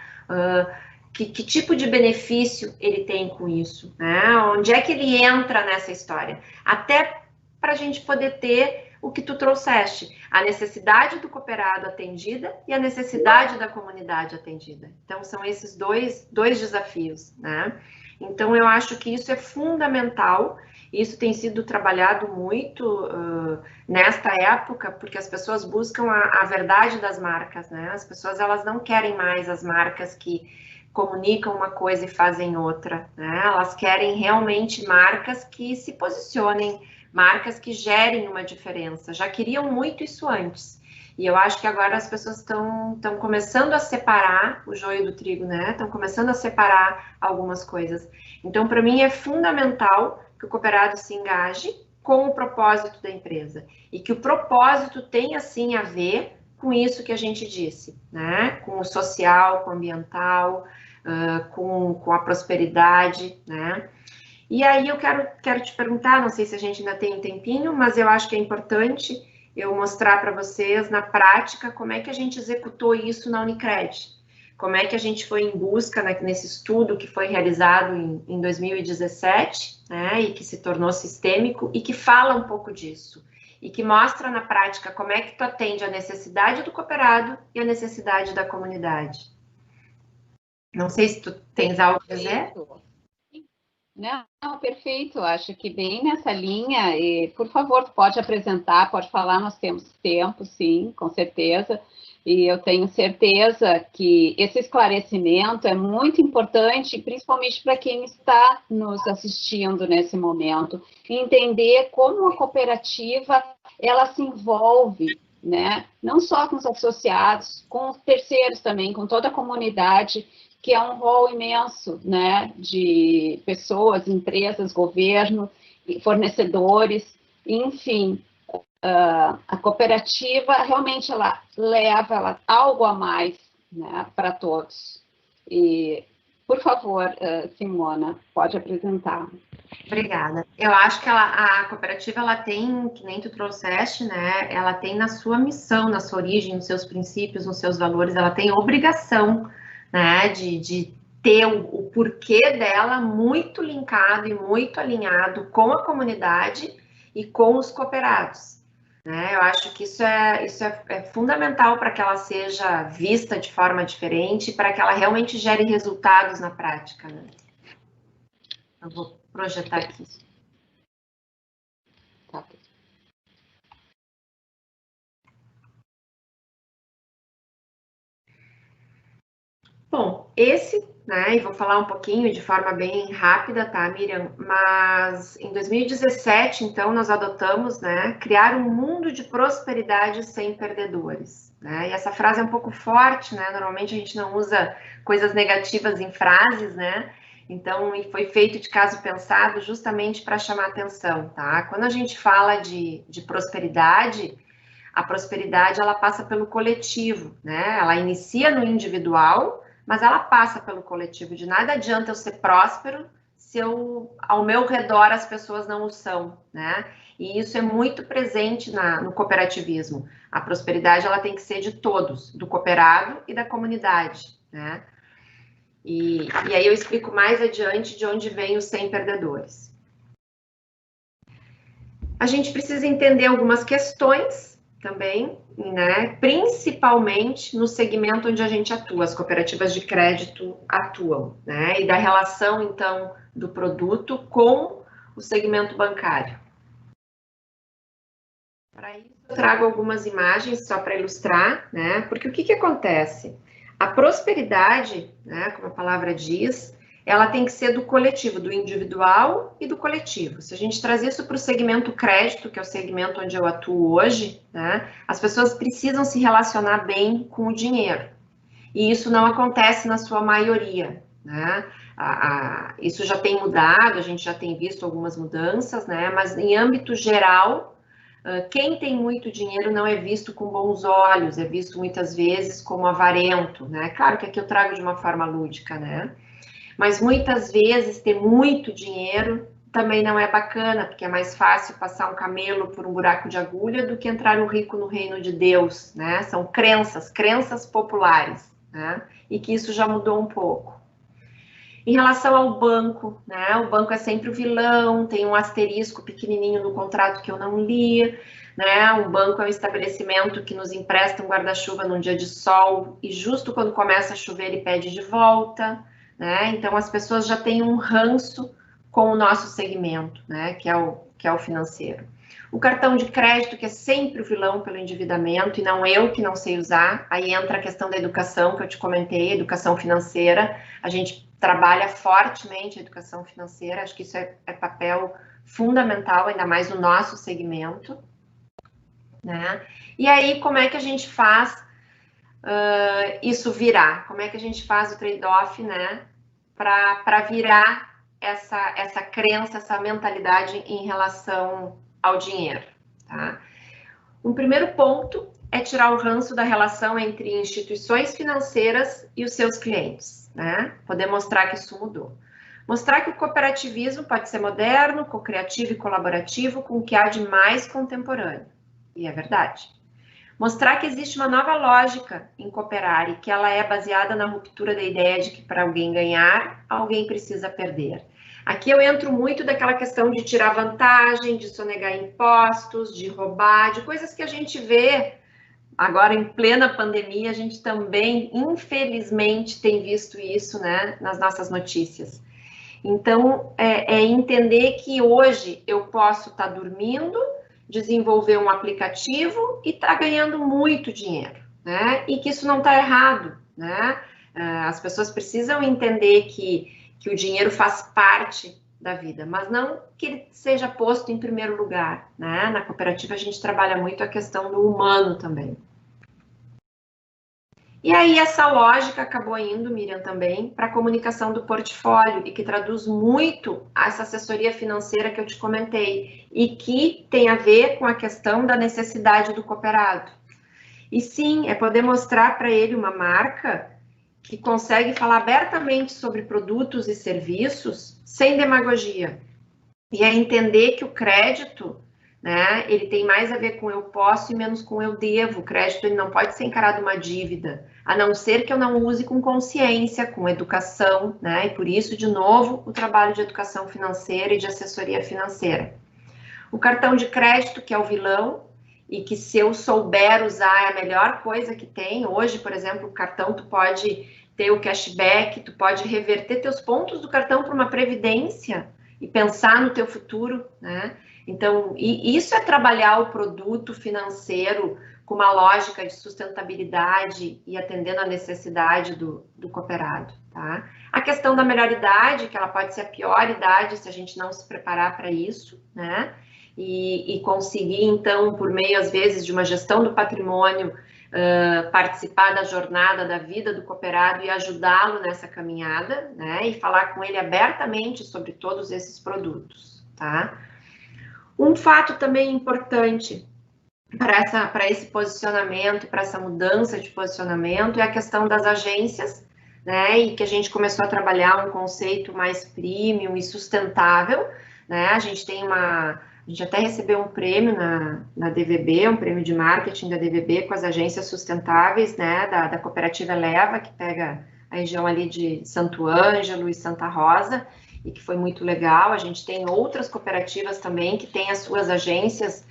Que tipo de benefício ele tem com isso, né? Onde é que ele entra nessa história? Até para a gente poder ter o que tu trouxeste, a necessidade do cooperado atendida e a necessidade da comunidade atendida. Então, são esses dois desafios, né? Então, eu acho que isso é fundamental. Isso tem sido trabalhado muito nesta época, porque as pessoas buscam a verdade das marcas, né? As pessoas, elas não querem mais as marcas que comunicam uma coisa e fazem outra, né? Elas querem realmente marcas que se posicionem, marcas que gerem uma diferença. Já queriam muito isso antes. E eu acho que agora as pessoas estão começando a separar o joio do trigo, né? Estão começando a separar algumas coisas. Então, para mim, é fundamental que o cooperado se engaje com o propósito da empresa. E que o propósito tenha, sim, a ver com isso que a gente disse, né? Com o social, com o ambiental, com a prosperidade, né? E aí eu quero te perguntar, não sei se a gente ainda tem um tempinho, mas eu acho que é importante eu mostrar para vocês, na prática, como é que a gente executou isso na Unicred. Como é que a gente foi em busca, né, nesse estudo que foi realizado em 2017, né, e que se tornou sistêmico, e que fala um pouco disso, e que mostra na prática como é que tu atende a necessidade do cooperado e a necessidade da comunidade. Não sei se tu tens algo a dizer. Não, perfeito, acho que bem nessa linha, e por favor, pode apresentar, pode falar, nós temos tempo, sim, com certeza, e eu tenho certeza que esse esclarecimento é muito importante, principalmente para quem está nos assistindo nesse momento, entender como a cooperativa, ela se envolve, né, não só com os associados, com os terceiros também, com toda a comunidade, que é um rol imenso, né, de pessoas, empresas, governo, fornecedores, enfim, a cooperativa realmente ela leva algo a mais, né, para todos. E, por favor, Simona, pode apresentar. Obrigada. Eu acho que a cooperativa, ela tem, que nem tu trouxeste, né, ela tem na sua missão, na sua origem, nos seus princípios, nos seus valores, ela tem obrigação, né, de ter o porquê dela muito linkado e muito alinhado com a comunidade e com os cooperados, né? Eu acho que isso é fundamental para que ela seja vista de forma diferente, para que ela realmente gere resultados na prática, né? Eu vou projetar aqui. Tá. Bom, né, e vou falar um pouquinho de forma bem rápida, tá, Miriam? Mas em 2017, então, nós adotamos, né, criar um mundo de prosperidade sem perdedores, né? E essa frase é um pouco forte, né? Normalmente a gente não usa coisas negativas em frases, né? Então, foi feito de caso pensado justamente para chamar atenção, tá? Quando a gente fala de prosperidade, a prosperidade, ela passa pelo coletivo, né? Ela inicia no individual, mas ela passa pelo coletivo. De nada adianta eu ser próspero se ao meu redor as pessoas não o são, né? E isso é muito presente no cooperativismo. A prosperidade, ela tem que ser de todos, do cooperado e da comunidade, né? E aí eu explico mais adiante de onde vem os 100 perdedores. A gente precisa entender algumas questões também, né? Principalmente no segmento onde a gente atua, as cooperativas de crédito atuam, né? E da relação, então, do produto com o segmento bancário. Para isso, eu trago algumas imagens só para ilustrar, né? Porque o que acontece? A prosperidade, né, como a palavra diz, ela tem que ser do coletivo, do individual e do coletivo. Se a gente trazer isso para o segmento crédito, que é o segmento onde eu atuo hoje, né, as pessoas precisam se relacionar bem com o dinheiro. E isso não acontece na sua maioria, né? Isso já tem mudado, a gente já tem visto algumas mudanças, né? Mas em âmbito geral, quem tem muito dinheiro não é visto com bons olhos, é visto muitas vezes como avarento, né? Claro que aqui eu trago de uma forma lúdica, né? Mas muitas vezes ter muito dinheiro também não é bacana, porque é mais fácil passar um camelo por um buraco de agulha do que entrar um rico no reino de Deus, né? São crenças populares, né? E que isso já mudou um pouco. Em relação ao banco, né? O banco é sempre o vilão, tem um asterisco pequenininho no contrato que eu não li, né? Um banco é um estabelecimento que nos empresta um guarda-chuva num dia de sol e justo quando começa a chover ele pede de volta, né? Então as pessoas já têm um ranço com o nosso segmento, né? Que é o financeiro. O cartão de crédito, que é sempre o vilão pelo endividamento, e não eu que não sei usar. Aí entra a questão da educação, que eu te comentei, educação financeira. A gente trabalha fortemente a educação financeira, acho que isso é papel fundamental, ainda mais no nosso segmento, né? E aí, como é que a gente faz isso virar? Como é que a gente faz o trade-off, né? Para virar essa crença, essa mentalidade em relação ao dinheiro, tá? Um primeiro ponto é tirar o ranço da relação entre instituições financeiras e os seus clientes, né? Poder mostrar que isso mudou. Mostrar que o cooperativismo pode ser moderno, co-criativo e colaborativo com o que há de mais contemporâneo. E é verdade. Mostrar que existe uma nova lógica em cooperar e que ela é baseada na ruptura da ideia de que para alguém ganhar, alguém precisa perder. Aqui eu entro muito daquela questão de tirar vantagem, de sonegar impostos, de roubar, de coisas que a gente vê agora em plena pandemia, a gente também, infelizmente, tem visto isso, né, nas nossas notícias. Então, é entender que hoje eu posso estar dormindo, desenvolver um aplicativo e estar ganhando muito dinheiro, né? E que isso não está errado, né? As pessoas precisam entender que o dinheiro faz parte da vida, mas não que ele seja posto em primeiro lugar, né? Na cooperativa a gente trabalha muito a questão do humano também. E aí essa lógica acabou indo, Miriam, também para a comunicação do portfólio e que traduz muito essa assessoria financeira que eu te comentei e que tem a ver com a questão da necessidade do cooperado. E sim, é poder mostrar para ele uma marca que consegue falar abertamente sobre produtos e serviços sem demagogia. E é entender que o crédito, né, ele tem mais a ver com eu posso e menos com eu devo. O crédito ele não pode ser encarado uma dívida, a não ser que eu não use com consciência, com educação, né? E por isso, de novo, o trabalho de educação financeira e de assessoria financeira. O cartão de crédito, que é o vilão, e que se eu souber usar é a melhor coisa que tem. Hoje, por exemplo, o cartão tu pode ter o cashback, tu pode reverter teus pontos do cartão para uma previdência e pensar no teu futuro, né? Então, e isso é trabalhar o produto financeiro com uma lógica de sustentabilidade e atendendo a necessidade do cooperado, tá? A questão da melhor idade, que ela pode ser a pior idade se a gente não se preparar para isso, né? E conseguir, então, por meio, às vezes, de uma gestão do patrimônio, participar da jornada da vida do cooperado e ajudá-lo nessa caminhada, né? E falar com ele abertamente sobre todos esses produtos, tá? Um fato também importante para esse posicionamento, para essa mudança de posicionamento, é a questão das agências, né? E que a gente começou a trabalhar um conceito mais premium e sustentável, né? A gente até recebeu um prêmio na DVB, um prêmio de marketing da DVB com as agências sustentáveis, né, da cooperativa Eleva, que pega a região ali de Santo Ângelo e Santa Rosa, e que foi muito legal. A gente tem outras cooperativas também que têm as suas agências,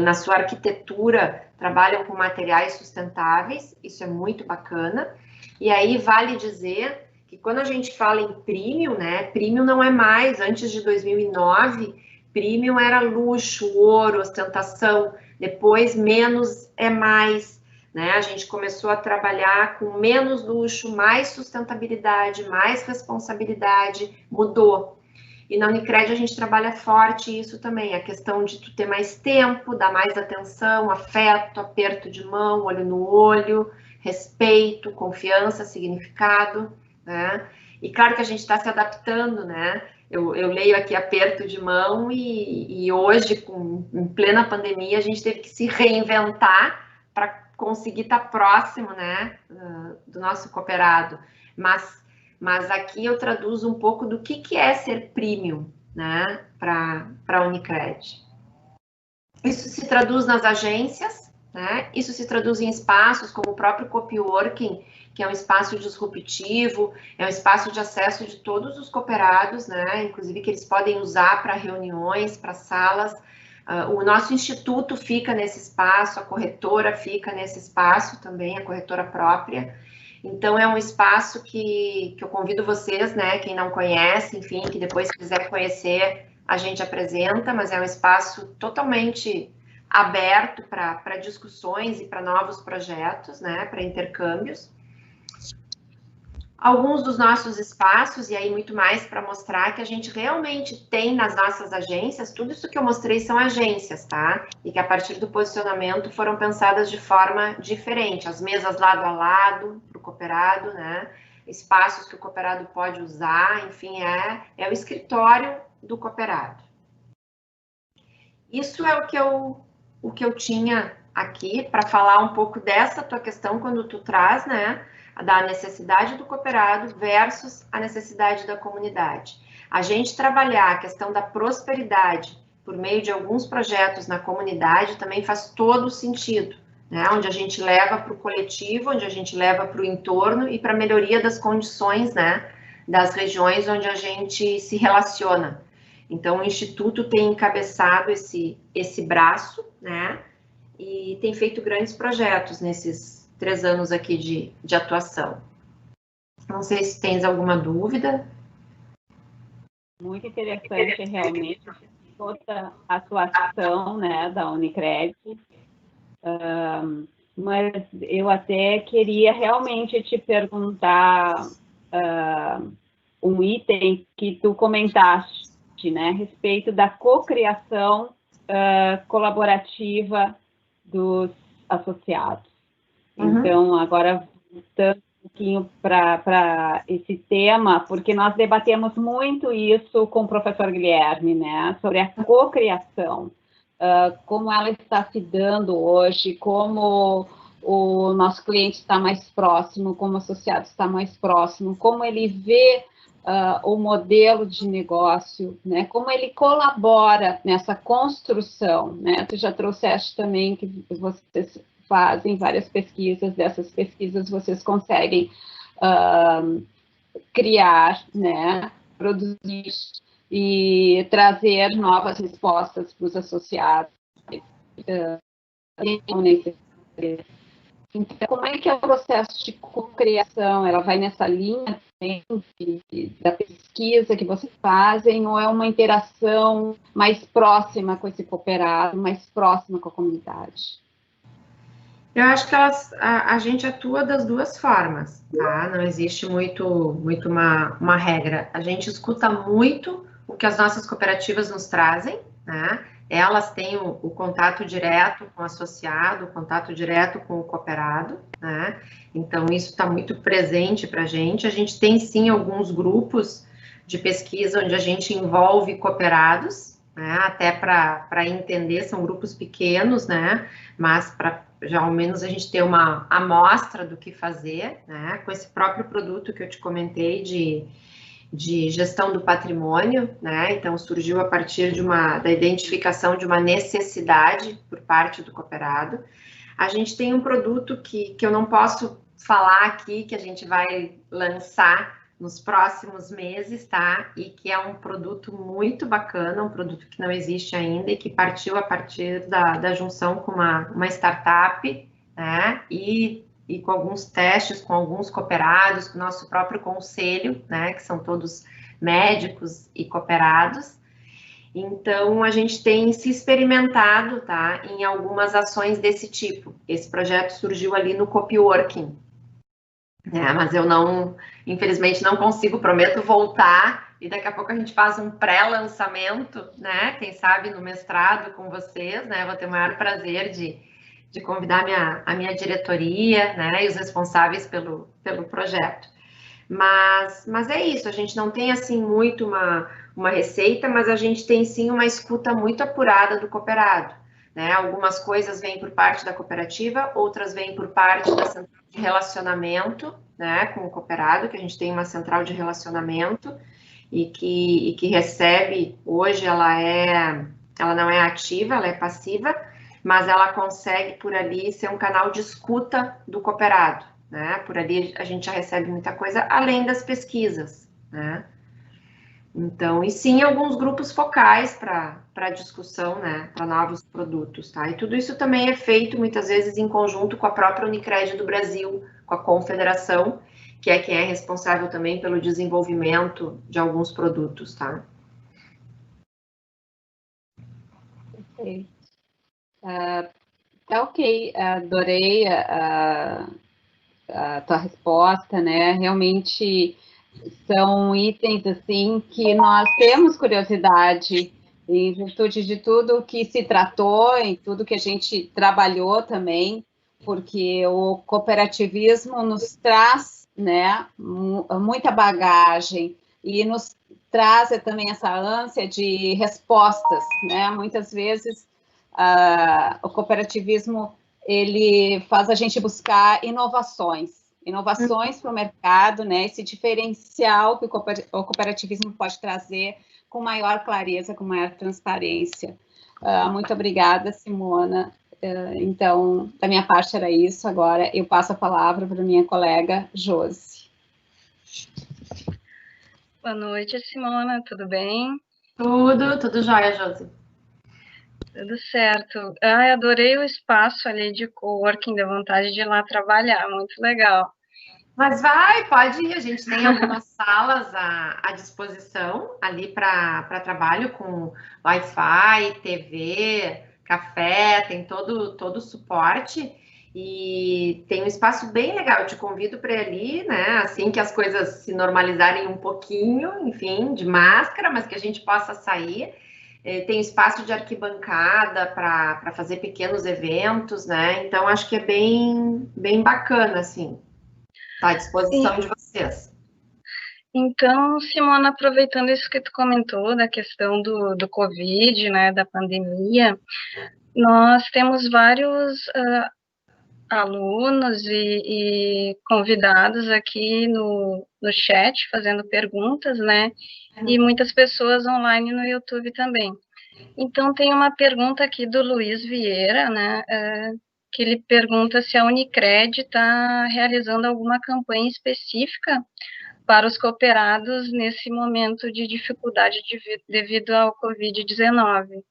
na sua arquitetura, trabalham com materiais sustentáveis, isso é muito bacana. E aí vale dizer que quando a gente fala em premium, né, premium não é mais, antes de 2009, premium era luxo, ouro, ostentação, depois menos é mais, né? A gente começou a trabalhar com menos luxo, mais sustentabilidade, mais responsabilidade, mudou. E na Unicred a gente trabalha forte isso também, a questão de tu ter mais tempo, dar mais atenção, afeto, aperto de mão, olho no olho, respeito, confiança, significado, né? E claro que a gente está se adaptando, né? Eu leio aqui aperto de mão e hoje, em plena pandemia, a gente teve que se reinventar para conseguir estar próximo, né, do nosso cooperado. Mas aqui eu traduzo um pouco do que é ser premium, né, para a Unicred. Isso se traduz nas agências, né? Isso se traduz em espaços como o próprio Coopworking, que é um espaço disruptivo, é um espaço de acesso de todos os cooperados, né? Inclusive que eles podem usar para reuniões, para salas. O nosso instituto fica nesse espaço, a corretora fica nesse espaço também, a corretora própria. Então, é um espaço que eu convido vocês, né? Quem não conhece, enfim, que depois quiser conhecer, a gente apresenta, mas é um espaço totalmente aberto para discussões e para novos projetos, né? Para intercâmbios. Alguns dos nossos espaços, e aí muito mais para mostrar que a gente realmente tem nas nossas agências, tudo isso que eu mostrei são agências, tá? E que a partir do posicionamento foram pensadas de forma diferente, as mesas lado a lado, para o cooperado, né? Espaços que o cooperado pode usar, enfim, é o escritório do cooperado. Isso é o que eu tinha aqui para falar um pouco dessa tua questão quando tu traz, né? Da necessidade do cooperado versus a necessidade da comunidade. A gente trabalhar a questão da prosperidade por meio de alguns projetos na comunidade também faz todo sentido, né? Onde a gente leva para o coletivo, onde a gente leva para o entorno e para a melhoria das condições, né? Das regiões onde a gente se relaciona. Então, o Instituto tem encabeçado esse braço, né? E tem feito grandes projetos nesses 3 anos aqui de atuação. Não sei se tens alguma dúvida. Muito interessante, realmente, toda a atuação, né, da Unicred. Mas eu até queria realmente te perguntar um item que tu comentaste, né, a respeito da cocriação colaborativa dos associados. Então, agora, voltando um pouquinho para esse tema, porque nós debatemos muito isso com o professor Guilherme, né, sobre a cocriação, como ela está se dando hoje, como o nosso cliente está mais próximo, como o associado está mais próximo, como ele vê o modelo de negócio, né? Como ele colabora nessa construção, né? Tu já trouxeste também que vocês fazem várias pesquisas, dessas pesquisas vocês conseguem criar, né? Produzir e trazer novas respostas para os associados. Então, como é que é o processo de cocriação? Ela vai nessa linha da pesquisa que vocês fazem, ou é uma interação mais próxima com esse cooperado, mais próxima com a comunidade? Eu acho que a gente atua das duas formas, tá? Não existe muito uma regra. A gente escuta muito o que as nossas cooperativas nos trazem, né? Elas têm o contato direto com o associado, o contato direto com o cooperado, né? Então, isso está muito presente para a gente. A gente tem, sim, alguns grupos de pesquisa onde a gente envolve cooperados, né? Até para entender, são grupos pequenos, né? Mas para já ao menos a gente ter uma amostra do que fazer, né? Com esse próprio produto que eu te comentei de gestão do patrimônio, né? Então, surgiu a partir da identificação de uma necessidade por parte do cooperado. A gente tem um produto que eu não posso falar aqui, que a gente vai lançar nos próximos meses, tá? E que é um produto muito bacana, um produto que não existe ainda e que partiu a partir da junção com uma startup, né? E com alguns testes, com alguns cooperados, com o nosso próprio conselho, né, que são todos médicos e cooperados. Então, a gente tem se experimentado, tá, em algumas ações desse tipo. Esse projeto surgiu ali no Copiworking, né, mas eu infelizmente não consigo, prometo voltar, e daqui a pouco a gente faz um pré-lançamento, né, quem sabe no mestrado com vocês, né, vou ter o maior prazer de convidar a minha diretoria, né, e os responsáveis pelo projeto. Mas é isso, a gente não tem, assim, muito uma receita, mas a gente tem, sim, uma escuta muito apurada do cooperado, né, algumas coisas vêm por parte da cooperativa, outras vêm por parte da central de relacionamento, né, com o cooperado, que a gente tem uma central de relacionamento e que recebe, hoje ela não é ativa, ela é passiva, mas ela consegue, por ali, ser um canal de escuta do cooperado, né? Por ali a gente já recebe muita coisa, além das pesquisas, né? Então, e sim, alguns grupos focais para discussão, né? Para novos produtos, tá? E tudo isso também é feito, muitas vezes, em conjunto com a própria Unicred do Brasil, com a Confederação, que é quem é responsável também pelo desenvolvimento de alguns produtos, tá? Ok. Ok, adorei a tua resposta, né? Realmente são itens assim que nós temos curiosidade em virtude de tudo que se tratou e tudo que a gente trabalhou também, porque o cooperativismo nos traz, né, muita bagagem e nos traz também essa ânsia de respostas, né? Muitas vezes o cooperativismo ele faz a gente buscar inovações para o mercado, né? Esse diferencial que o cooperativismo pode trazer com maior clareza, com maior transparência. Muito obrigada, Simona. Então, da minha parte era isso. Agora eu passo a palavra para a minha colega Josi. Boa noite, Simona. Tudo bem? Tudo jóia, Josi. Tudo certo. Adorei o espaço ali de coworking, da vontade de ir lá trabalhar, muito legal. Mas pode ir. A gente tem algumas salas à disposição ali para trabalho com Wi-Fi, TV, café, tem todo o suporte. E tem um espaço bem legal. Eu te convido para ir ali, né? Assim que as coisas se normalizarem um pouquinho, enfim, de máscara, mas que a gente possa sair. Tem espaço de arquibancada para fazer pequenos eventos, né? Então, acho que é bem bacana, assim. Está à disposição de vocês. Então, Simona, aproveitando isso que tu comentou da questão do Covid, né, da pandemia, nós temos vários alunos e convidados aqui no chat fazendo perguntas, né, e muitas pessoas online no YouTube também. Então, tem uma pergunta aqui do Luiz Vieira, né, que ele pergunta se a Unicred está realizando alguma campanha específica para os cooperados nesse momento de dificuldade devido ao Covid-19.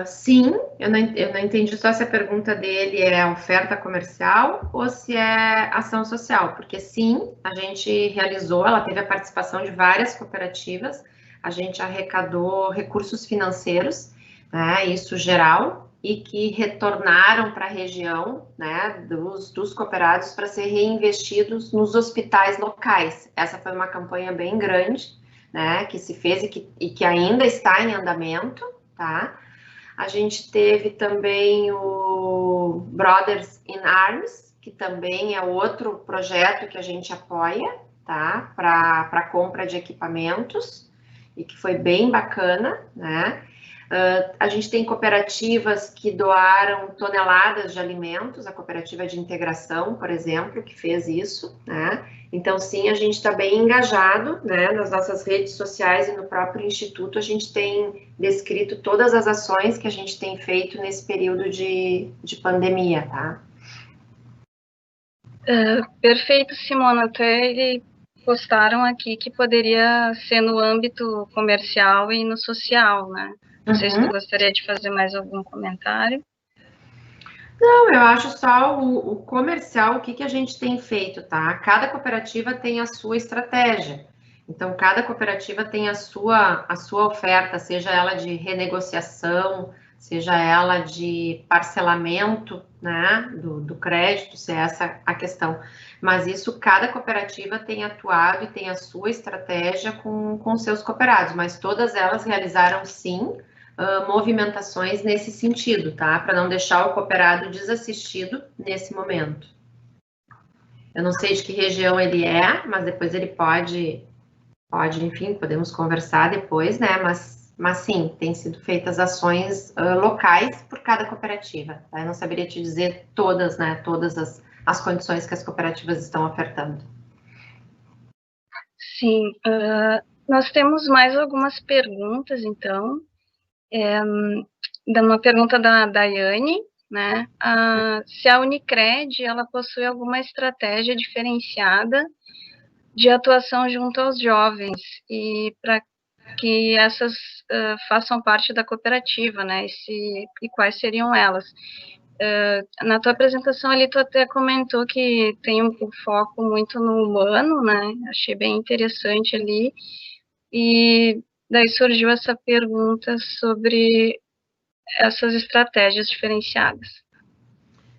Sim, eu não entendi só se a pergunta dele é oferta comercial ou se é ação social, porque sim, a gente realizou, ela teve a participação de várias cooperativas, a gente arrecadou recursos financeiros, né, isso geral, e que retornaram para a região, né, dos cooperados para ser reinvestidos nos hospitais locais. Essa foi uma campanha bem grande, né, que se fez e que ainda está em andamento, tá? A gente teve também o Brothers in Arms, que também é outro projeto que a gente apoia, tá? Para compra de equipamentos, e que foi bem bacana, né? A gente tem cooperativas que doaram toneladas de alimentos, a cooperativa de integração, por exemplo, que fez isso, né? Então, sim, a gente está bem engajado, né? Nas nossas redes sociais e no próprio Instituto, a gente tem descrito todas as ações que a gente tem feito nesse período de pandemia, tá? Perfeito, Simona. Até postaram aqui que poderia ser no âmbito comercial e no social, né? Não sei se tu gostaria de fazer mais algum comentário. Não, eu acho só o comercial, o que a gente tem feito, tá? Cada cooperativa tem a sua estratégia. Então, cada cooperativa tem a sua oferta, seja ela de renegociação, seja ela de parcelamento, né, do crédito, se é essa a questão. Mas isso, cada cooperativa tem atuado e tem a sua estratégia com seus cooperados, mas todas elas realizaram, sim, movimentações nesse sentido, tá? Para não deixar o cooperado desassistido nesse momento. Eu não sei de que região ele é, mas depois ele pode, enfim, podemos conversar depois, né? Mas sim, tem sido feitas ações locais por cada cooperativa, tá? Eu não saberia te dizer todas, né? Todas as condições que as cooperativas estão ofertando. Sim, nós temos mais algumas perguntas, então. Uma pergunta da Daiane, né? Se a Unicred ela possui alguma estratégia diferenciada de atuação junto aos jovens e para que essas façam parte da cooperativa, né? E quais seriam elas? Na tua apresentação ali, tu até comentou que tem um foco muito no humano, né? Achei bem interessante ali. E daí surgiu essa pergunta sobre essas estratégias diferenciadas.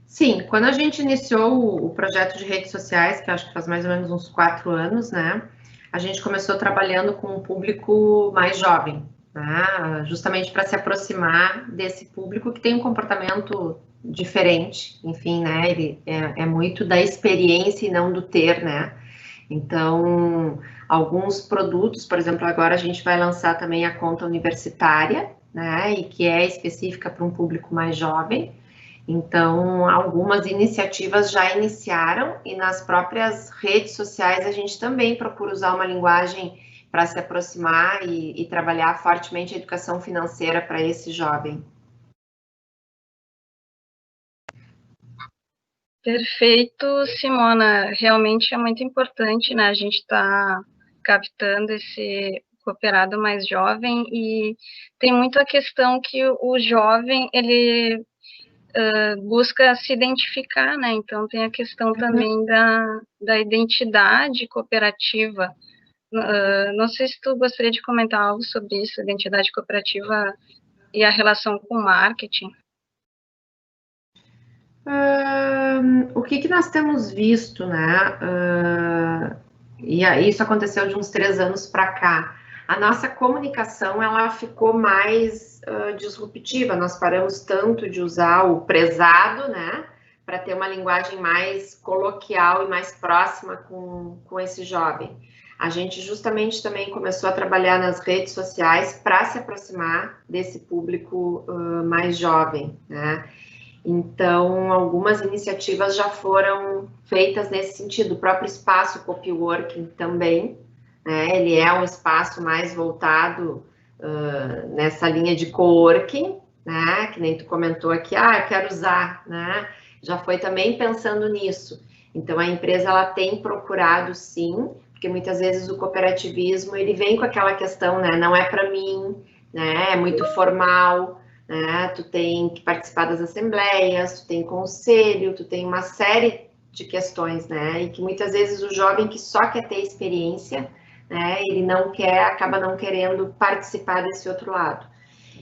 Sim, quando a gente iniciou o projeto de redes sociais, que acho que faz mais ou menos uns 4 anos, né? A gente começou trabalhando com um público mais jovem, né? Justamente para se aproximar desse público que tem um comportamento diferente, enfim, né? Ele é muito da experiência e não do ter, né? Então, alguns produtos, por exemplo, agora a gente vai lançar também a conta universitária, né? E que é específica para um público mais jovem. Então, algumas iniciativas já iniciaram e nas próprias redes sociais a gente também procura usar uma linguagem para se aproximar e trabalhar fortemente a educação financeira para esse jovem. Perfeito, Simona. Realmente é muito importante, né? A gente está captando esse cooperado mais jovem e tem muito a questão que o jovem, ele busca se identificar, né? Então tem a questão também da identidade cooperativa. Não sei se tu gostaria de comentar algo sobre isso, identidade cooperativa e a relação com o marketing. O que nós temos visto, né? E isso aconteceu de uns 3 anos para cá. A nossa comunicação, ela ficou mais disruptiva. Nós paramos tanto de usar o prezado, né? Para ter uma linguagem mais coloquial e mais próxima com esse jovem. A gente justamente também começou a trabalhar nas redes sociais para se aproximar desse público mais jovem, né? Então, algumas iniciativas já foram feitas nesse sentido. O próprio espaço Copyworking também, né? Ele é um espaço mais voltado nessa linha de coworking, né? Que nem tu comentou aqui, eu quero usar, né? Já foi também pensando nisso. Então, a empresa, ela tem procurado, sim, porque muitas vezes o cooperativismo, ele vem com aquela questão, né? Não é para mim, né? É muito formal, né? Tu tem que participar das assembleias, tu tem conselho, tu tem uma série de questões, né? E que muitas vezes o jovem que só quer ter experiência, né? Ele não quer, acaba não querendo participar desse outro lado.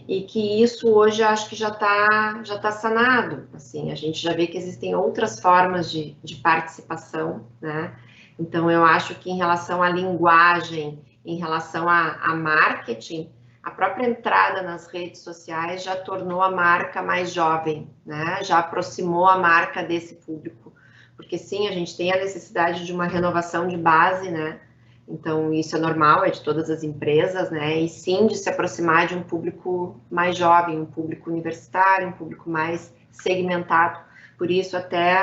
E que isso hoje eu acho que já tá sanado, assim, a gente já vê que existem outras formas de participação, né? Então eu acho que em relação à linguagem, em relação a marketing, a própria entrada nas redes sociais já tornou a marca mais jovem, né? Já aproximou a marca desse público, porque sim, a gente tem a necessidade de uma renovação de base, né? Então isso é normal, é de todas as empresas, né? E sim, de se aproximar de um público mais jovem, um público universitário, um público mais segmentado. Por isso até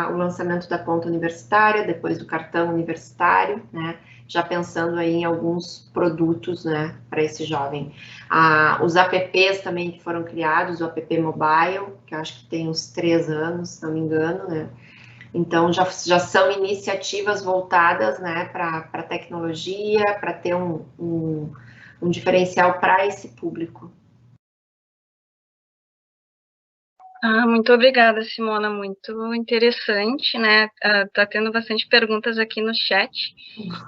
o lançamento da conta universitária, depois do cartão universitário, né? Já pensando aí em alguns produtos, né, para esse jovem. Os apps também que foram criados, o app mobile, que eu acho que tem uns 3 anos, se não me engano, né? Então, já são iniciativas voltadas, né, para tecnologia, para ter um diferencial para esse público. Muito obrigada, Simona, muito interessante, né? Tá tendo bastante perguntas aqui no chat.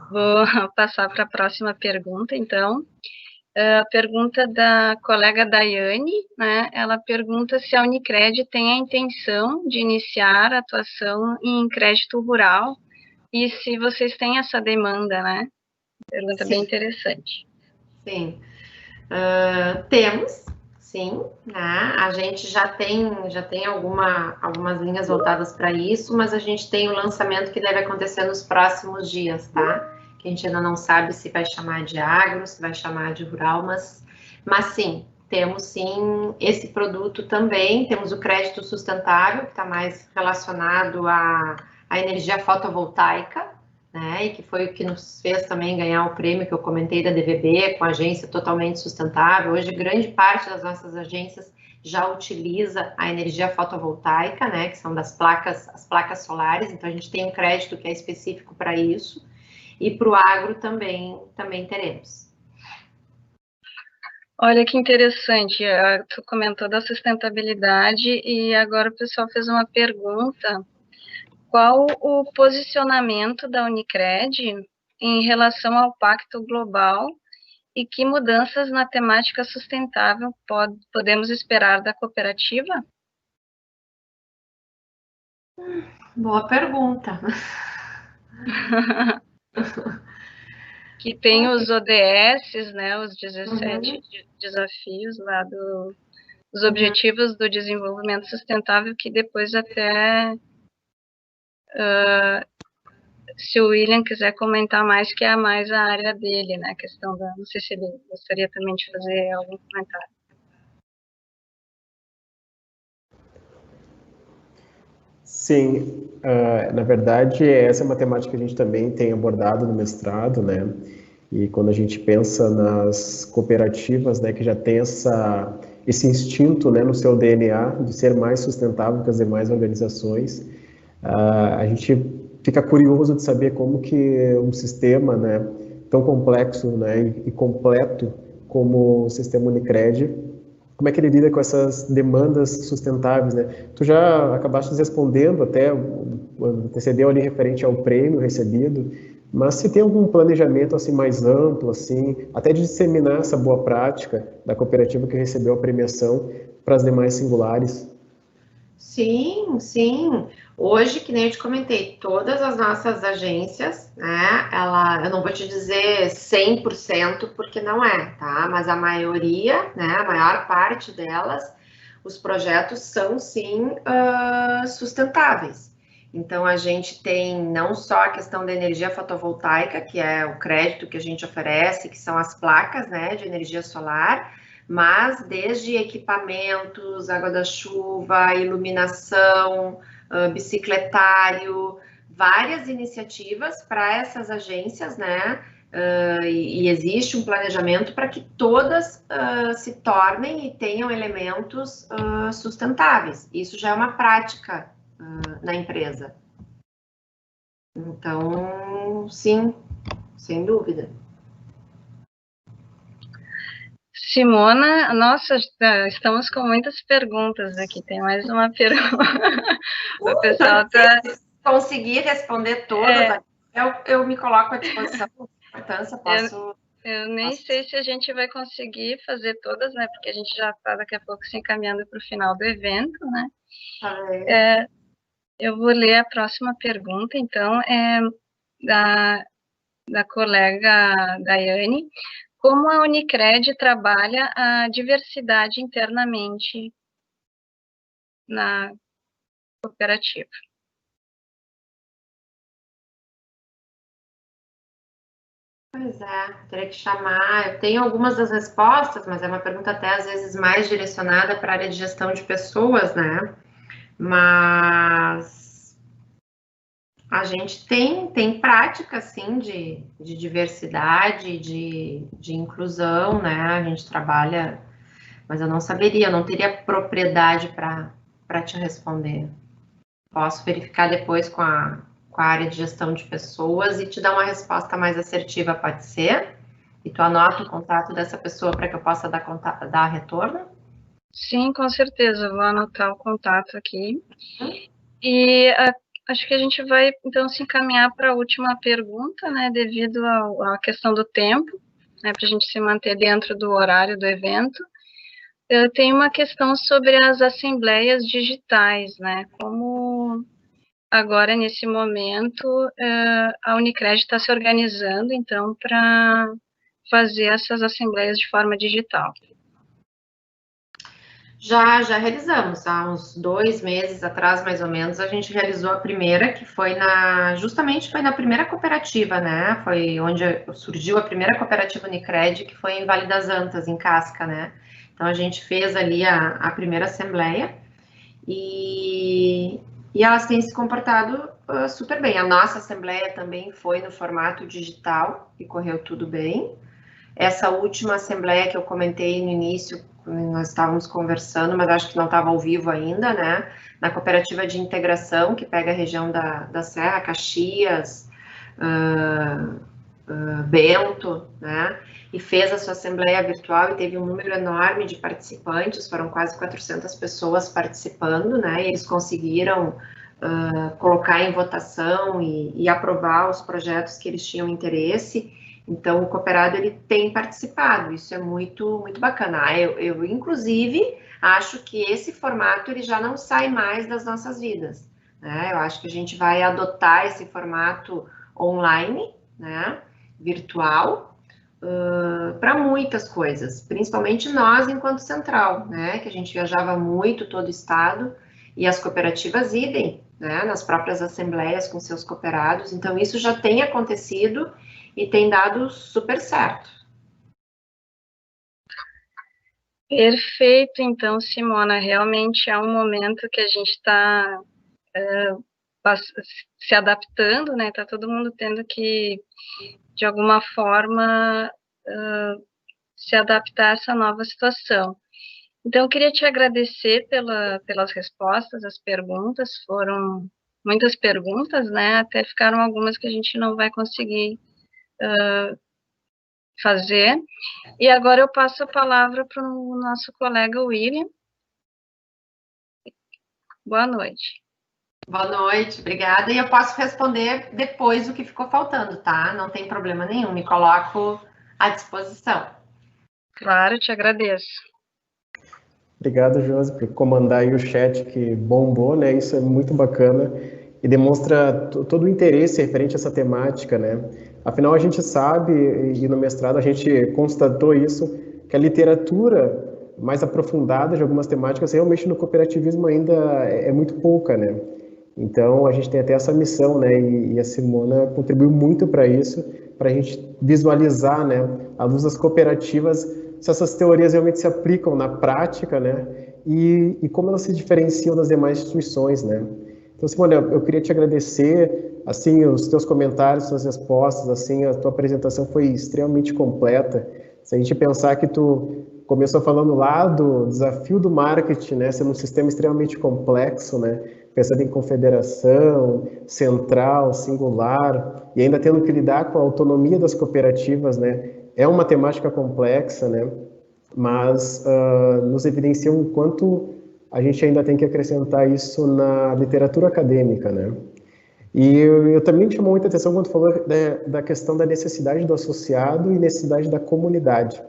Vou passar para a próxima pergunta, então. A pergunta da colega Daiane, né? Ela pergunta se a Unicred tem a intenção de iniciar a atuação em crédito rural e se vocês têm essa demanda, né? Pergunta bem interessante. Sim, temos. Sim, né? A gente já tem algumas linhas voltadas para isso, mas a gente tem o lançamento que deve acontecer nos próximos dias, tá? Que a gente ainda não sabe se vai chamar de agro, se vai chamar de rural, mas sim, temos sim esse produto também. Temos o crédito sustentável, que está mais relacionado à energia fotovoltaica, né, e que foi o que nos fez também ganhar o prêmio que eu comentei da DVB, com agência totalmente sustentável. Hoje, grande parte das nossas agências já utiliza a energia fotovoltaica, né, que são as placas solares, então a gente tem um crédito que é específico para isso, e para o agro também teremos. Olha que interessante, tu comentou da sustentabilidade e agora o pessoal fez uma pergunta. Qual o posicionamento da Unicred em relação ao Pacto Global e que mudanças na temática sustentável podemos esperar da cooperativa? Boa pergunta. Que tem os ODS, né, os 17 desafios lá dos Objetivos do Desenvolvimento Sustentável, que depois até... se o William quiser comentar mais, que é mais a área dele, né, a questão da... Não sei se ele gostaria também de fazer algum comentário. Sim, na verdade, essa é uma temática que a gente também tem abordado no mestrado, né, e quando a gente pensa nas cooperativas, né, que já tem esse instinto, né, no seu DNA de ser mais sustentável que as demais organizações, a gente fica curioso de saber como que um sistema, né, tão complexo, né, e completo como o sistema Unicred como é que ele lida com essas demandas sustentáveis, né? Tu já acabaste respondendo, até antecedeu ali referente ao prêmio recebido, mas se tem algum planejamento assim mais amplo, assim, até de disseminar essa boa prática da cooperativa que recebeu a premiação para as demais singulares? Sim, sim. Hoje, que nem eu te comentei, todas as nossas agências, né, eu não vou te dizer 100%, porque não é, tá? Mas a maioria, né, a maior parte delas, os projetos são, sim, sustentáveis. Então, a gente tem não só a questão da energia fotovoltaica, que é o crédito que a gente oferece, que são as placas, né, de energia solar, mas desde equipamentos, água da chuva, iluminação, bicicletário, várias iniciativas para essas agências, né? E existe um planejamento para que todas se tornem e tenham elementos sustentáveis. Isso já é uma prática na empresa. Então, sim, sem dúvida. Simona, nossa, estamos com muitas perguntas aqui. Tem mais uma pergunta. O pessoal tá... Se conseguir responder todas, eu me coloco à disposição. Importância, posso... Eu nem sei se a gente vai conseguir fazer todas, né? Porque a gente já está daqui a pouco se encaminhando para o final do evento, né? Eu vou ler a próxima pergunta, então, da colega Daiane. Como a Unicred trabalha a diversidade internamente na cooperativa? Pois é, teria que chamar. Eu tenho algumas das respostas, mas é uma pergunta até às vezes mais direcionada para a área de gestão de pessoas, né? Mas a gente tem prática, sim, de diversidade, de inclusão, né? A gente trabalha, mas eu não saberia, eu não teria propriedade para te responder. Posso verificar depois com a área de gestão de pessoas e te dar uma resposta mais assertiva, pode ser? E tu anota o contato dessa pessoa para que eu possa dar retorno? Sim, com certeza, vou anotar o contato aqui. E acho que a gente vai, então, se encaminhar para a última pergunta, né, devido à questão do tempo, né, para a gente se manter dentro do horário do evento. Eu tenho uma questão sobre as assembleias digitais, né, como agora, nesse momento, a Unicred está se organizando, então, para fazer essas assembleias de forma digital. Já realizamos, há uns 2 meses atrás, mais ou menos, a gente realizou a primeira, que foi justamente foi na primeira cooperativa, né? Foi onde surgiu a primeira cooperativa Unicred, que foi em Vale das Antas, em Casca, né? Então, a gente fez ali a primeira assembleia e elas têm se comportado super bem. A nossa assembleia também foi no formato digital e correu tudo bem. Essa última assembleia que eu comentei no início, nós estávamos conversando, mas acho que não estava ao vivo ainda, né? Na cooperativa de integração, que pega a região da Serra, Caxias, Bento, né? E fez a sua assembleia virtual e teve um número enorme de participantes, foram quase 400 pessoas participando, né? E eles conseguiram colocar em votação e aprovar os projetos que eles tinham interesse. Então, o cooperado, ele tem participado, isso é muito, muito bacana. Eu, inclusive, acho que esse formato, ele já não sai mais das nossas vidas, né? Eu acho que a gente vai adotar esse formato online, né, virtual, para muitas coisas, principalmente nós, enquanto central, né, que a gente viajava muito todo o estado, e as cooperativas idem, né, nas próprias assembleias com seus cooperados, então isso já tem acontecido, e tem dado super certo. Perfeito, então, Simona, realmente é um momento que a gente está se adaptando, né? Está todo mundo tendo que, de alguma forma, se adaptar a essa nova situação. Então, eu queria te agradecer pelas respostas, as perguntas, foram muitas perguntas, né? Até ficaram algumas que a gente não vai conseguir fazer. E agora eu passo a palavra para o nosso colega William. Boa noite. Boa noite, obrigada. E eu posso responder depois o que ficou faltando, tá? Não tem problema nenhum, me coloco à disposição. Claro, te agradeço. Obrigado, Josi, por comandar aí o chat que bombou, né? Isso é muito bacana e demonstra todo o interesse referente a essa temática, né? Afinal, a gente sabe, e no mestrado a gente constatou isso, que a literatura mais aprofundada de algumas temáticas realmente no cooperativismo ainda é muito pouca, né? Então, a gente tem até essa missão, né? E a Simona contribuiu muito para isso, para a gente visualizar, né? À luz das cooperativas, se essas teorias realmente se aplicam na prática, né? E como elas se diferenciam das demais instituições, né? Então, Simone, eu queria te agradecer, assim, os teus comentários, suas respostas, assim, a tua apresentação foi extremamente completa. Se a gente pensar que tu começou falando lá do desafio do marketing, né? Sendo um sistema extremamente complexo, né? Pensando em confederação, central, singular, e ainda tendo que lidar com a autonomia das cooperativas, né? É uma temática complexa, né? Mas nos evidencia o quanto a gente ainda tem que acrescentar isso na literatura acadêmica, né? E eu também me chamou muita atenção quando falou da questão da necessidade do associado e necessidade da comunidade.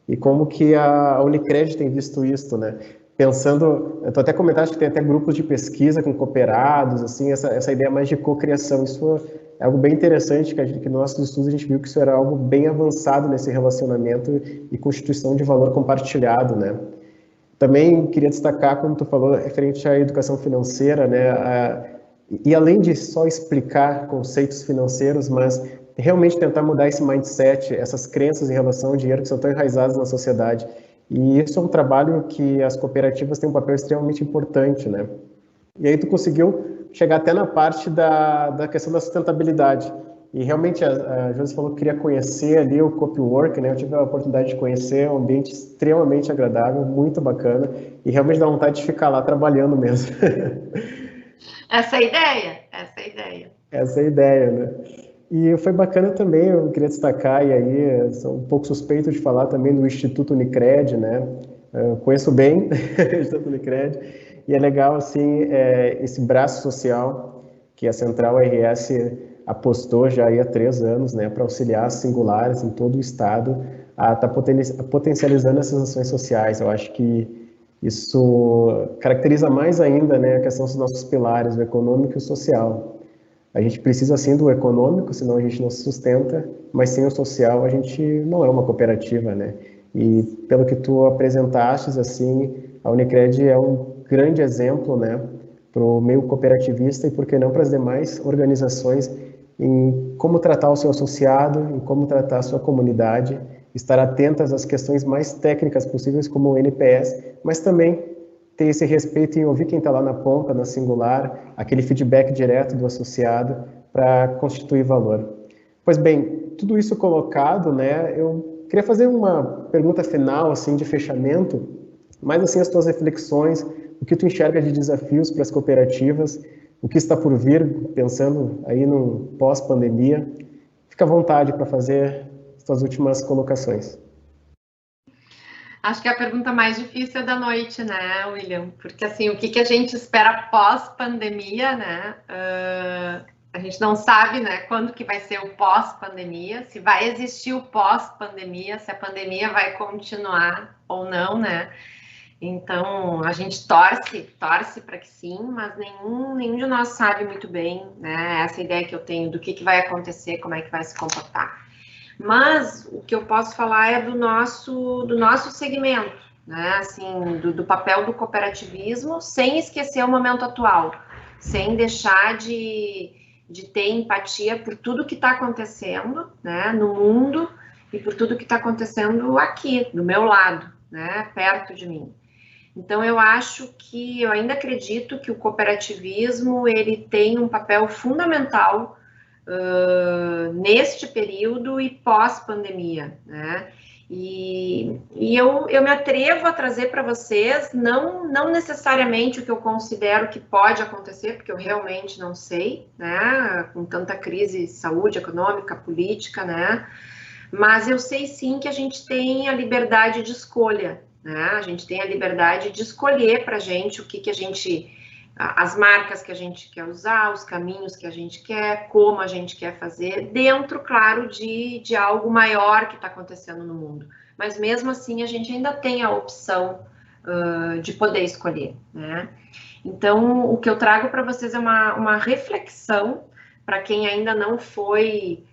E como que a Unicred tem visto isso, né? Pensando, tu até comentaste que tem até grupos de pesquisa com cooperados, assim, essa ideia mais de cocriação. Isso é algo bem interessante, que no nosso estudo a gente viu que isso era algo bem avançado nesse relacionamento e constituição de valor compartilhado, né? Também queria destacar, como tu falou, referente à educação financeira, né? E além de só explicar conceitos financeiros, mas realmente tentar mudar esse mindset, essas crenças em relação ao dinheiro que são tão enraizadas na sociedade. E isso é um trabalho que as cooperativas têm um papel extremamente importante, né? E aí tu conseguiu chegar até na parte da questão da sustentabilidade. E realmente a Josi falou que queria conhecer ali o Coopwork, né? Eu tive a oportunidade de conhecer, é um ambiente extremamente agradável, muito bacana, e realmente dá vontade de ficar lá trabalhando mesmo. Essa é a ideia, essa é a ideia. Essa é a ideia, né? E foi bacana também, eu queria destacar, e aí sou um pouco suspeito de falar também do Instituto Unicred, né? Eu conheço bem o Instituto Unicred, e é legal, assim, esse braço social que a Central RS apostou já há 3 anos, né, para auxiliar as singulares em todo o estado a estar potencializando essas ações sociais. Eu acho que isso caracteriza mais ainda, né, a questão dos nossos pilares, o econômico e o social. A gente precisa, sim, do econômico, senão a gente não se sustenta, mas sem o social a gente não é uma cooperativa, né? E pelo que tu apresentaste, assim, a Unicred é um grande exemplo, né, para o meio cooperativista e, por que não, para as demais organizações em como tratar o seu associado, em como tratar a sua comunidade, estar atentas às questões mais técnicas possíveis, como o NPS, mas também ter esse respeito em ouvir quem está lá na ponta, na singular, aquele feedback direto do associado para constituir valor. Pois bem, tudo isso colocado, né, eu queria fazer uma pergunta final, assim, de fechamento, mas assim as tuas reflexões, o que tu enxerga de desafios para as cooperativas, o que está por vir, pensando aí no pós-pandemia. Fica à vontade para fazer as tuas últimas colocações. Acho que é a pergunta mais difícil da noite, né, William? Porque, assim, o que a gente espera pós-pandemia, né? A gente não sabe, né, quando que vai ser o pós-pandemia, se vai existir o pós-pandemia, se a pandemia vai continuar ou não, né? Então, a gente torce para que sim, mas nenhum de nós sabe muito bem, né? Essa ideia que eu tenho do que vai acontecer, como é que vai se comportar. Mas o que eu posso falar é do nosso segmento, né? Assim, do papel do cooperativismo, sem esquecer o momento atual, sem deixar de ter empatia por tudo que está acontecendo, né, no mundo e por tudo que está acontecendo aqui, do meu lado, né, perto de mim. Então, eu ainda acredito que o cooperativismo, ele tem um papel fundamental neste período e pós-pandemia, né? E eu me atrevo a trazer para vocês, não necessariamente o que eu considero que pode acontecer, porque eu realmente não sei, né? Com tanta crise de saúde, econômica, política, né? Mas eu sei sim que a gente tem a liberdade de escolha, né? A gente tem a liberdade de escolher para a gente o que a gente, as marcas que a gente quer usar, os caminhos que a gente quer, como a gente quer fazer, dentro, claro, de algo maior que está acontecendo no mundo. Mas mesmo assim a gente ainda tem a opção de poder escolher, né? Então, o que eu trago para vocês é uma reflexão para quem ainda não foi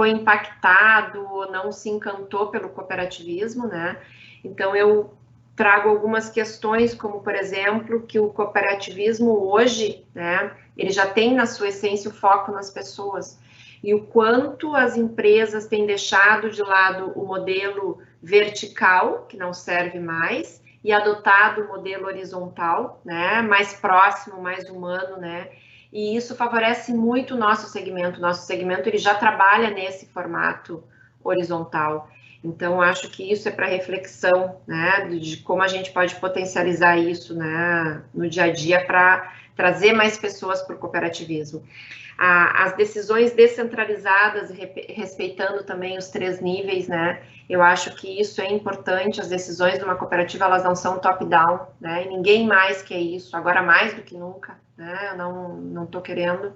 impactado, não se encantou pelo cooperativismo, né? Então, eu trago algumas questões, como, por exemplo, que o cooperativismo hoje, né, ele já tem na sua essência o foco nas pessoas, e o quanto as empresas têm deixado de lado o modelo vertical, que não serve mais, e adotado o modelo horizontal, né, mais próximo, mais humano, né, e isso favorece muito o nosso segmento. Nosso segmento ele já trabalha nesse formato horizontal. Então, acho que isso é para reflexão, né, de como a gente pode potencializar isso, né, no dia a dia para trazer mais pessoas para o cooperativismo. As decisões descentralizadas, respeitando também os 3 níveis, né, eu acho que isso é importante. As decisões de uma cooperativa, elas não são top-down, né, e ninguém mais quer isso, agora mais do que nunca, né, eu não estou querendo.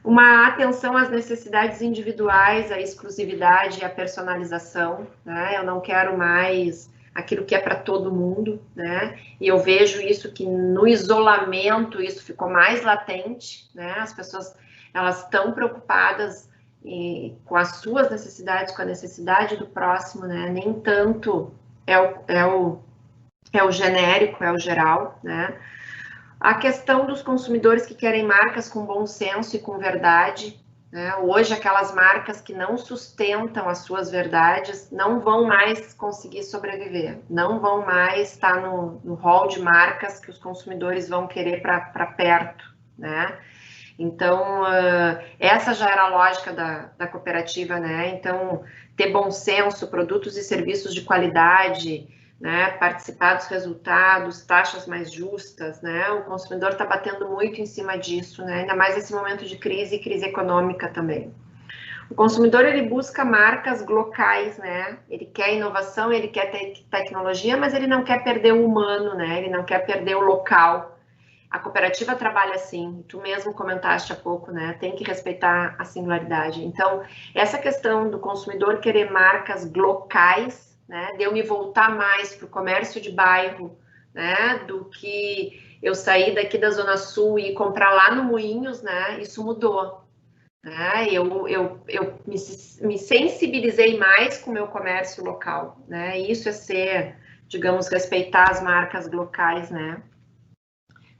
Uma atenção às necessidades individuais, à exclusividade e à personalização, né, eu não quero mais aquilo que é para todo mundo, né, e eu vejo isso que no isolamento isso ficou mais latente, né, as pessoas, elas estão preocupadas com as suas necessidades, com a necessidade do próximo, né, nem tanto é o genérico, é o geral, né. A questão dos consumidores que querem marcas com bom senso e com verdade, né? Hoje, aquelas marcas que não sustentam as suas verdades não vão mais conseguir sobreviver, não vão mais estar no hall de marcas que os consumidores vão querer para perto, né? Então, essa já era a lógica da cooperativa, né? Então, ter bom senso, produtos e serviços de qualidade, né, participar dos resultados, taxas mais justas, né, o consumidor está batendo muito em cima disso, né, ainda mais nesse momento de crise econômica também. O consumidor, ele busca marcas locais, né, ele quer inovação, ele quer tecnologia, mas ele não quer perder o humano, né, ele não quer perder o local. A cooperativa trabalha assim, tu mesmo comentaste há pouco, né, tem que respeitar a singularidade. Então, essa questão do consumidor querer marcas locais, né, de eu me voltar mais para o comércio de bairro, né, do que eu sair daqui da Zona Sul e comprar lá no Moinhos, né, isso mudou. Né, eu me sensibilizei mais com o meu comércio local, né, isso é ser, digamos, respeitar as marcas locais, né.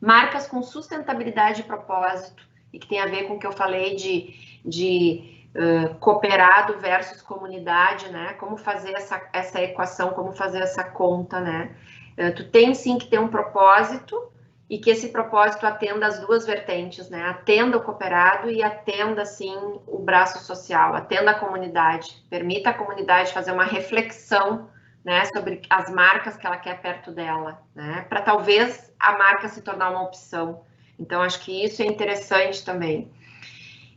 Marcas com sustentabilidade e propósito, e que tem a ver com o que eu falei de cooperado versus comunidade, né? Como fazer essa equação, como fazer essa conta, né? Tu tem sim que ter um propósito e que esse propósito atenda as duas vertentes, né? Atenda o cooperado e atenda, sim, o braço social, atenda a comunidade, permita a comunidade fazer uma reflexão, né, sobre as marcas que ela quer perto dela, né? Para talvez a marca se tornar uma opção. Então, acho que isso é interessante também.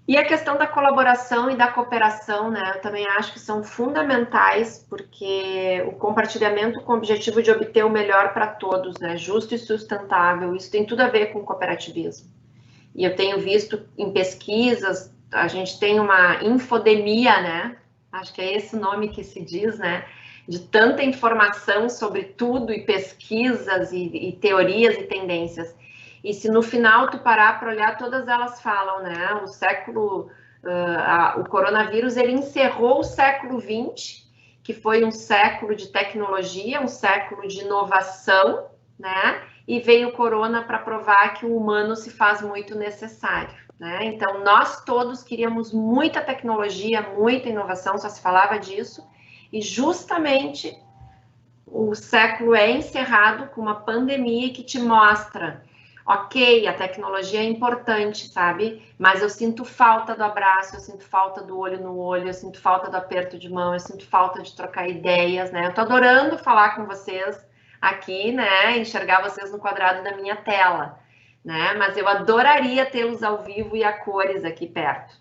E a questão da colaboração e da cooperação, né, eu também acho que são fundamentais, porque o compartilhamento com o objetivo de obter o melhor para todos, né, justo e sustentável, isso tem tudo a ver com o cooperativismo. E eu tenho visto em pesquisas, a gente tem uma infodemia, né, acho que é esse o nome que se diz, né, de tanta informação sobre tudo e pesquisas e teorias e tendências. E se no final tu parar para olhar, todas elas falam, né? O coronavírus, ele encerrou o século XX, que foi um século de tecnologia, um século de inovação, né? E veio o corona para provar que o humano se faz muito necessário, né? Então, nós todos queríamos muita tecnologia, muita inovação, só se falava disso, e justamente o século é encerrado com uma pandemia que te mostra, ok, a tecnologia é importante, sabe? Mas eu sinto falta do abraço, eu sinto falta do olho no olho, eu sinto falta do aperto de mão, eu sinto falta de trocar ideias, né? Eu tô adorando falar com vocês aqui, né? Enxergar vocês no quadrado da minha tela, né? Mas eu adoraria tê-los ao vivo e a cores aqui perto.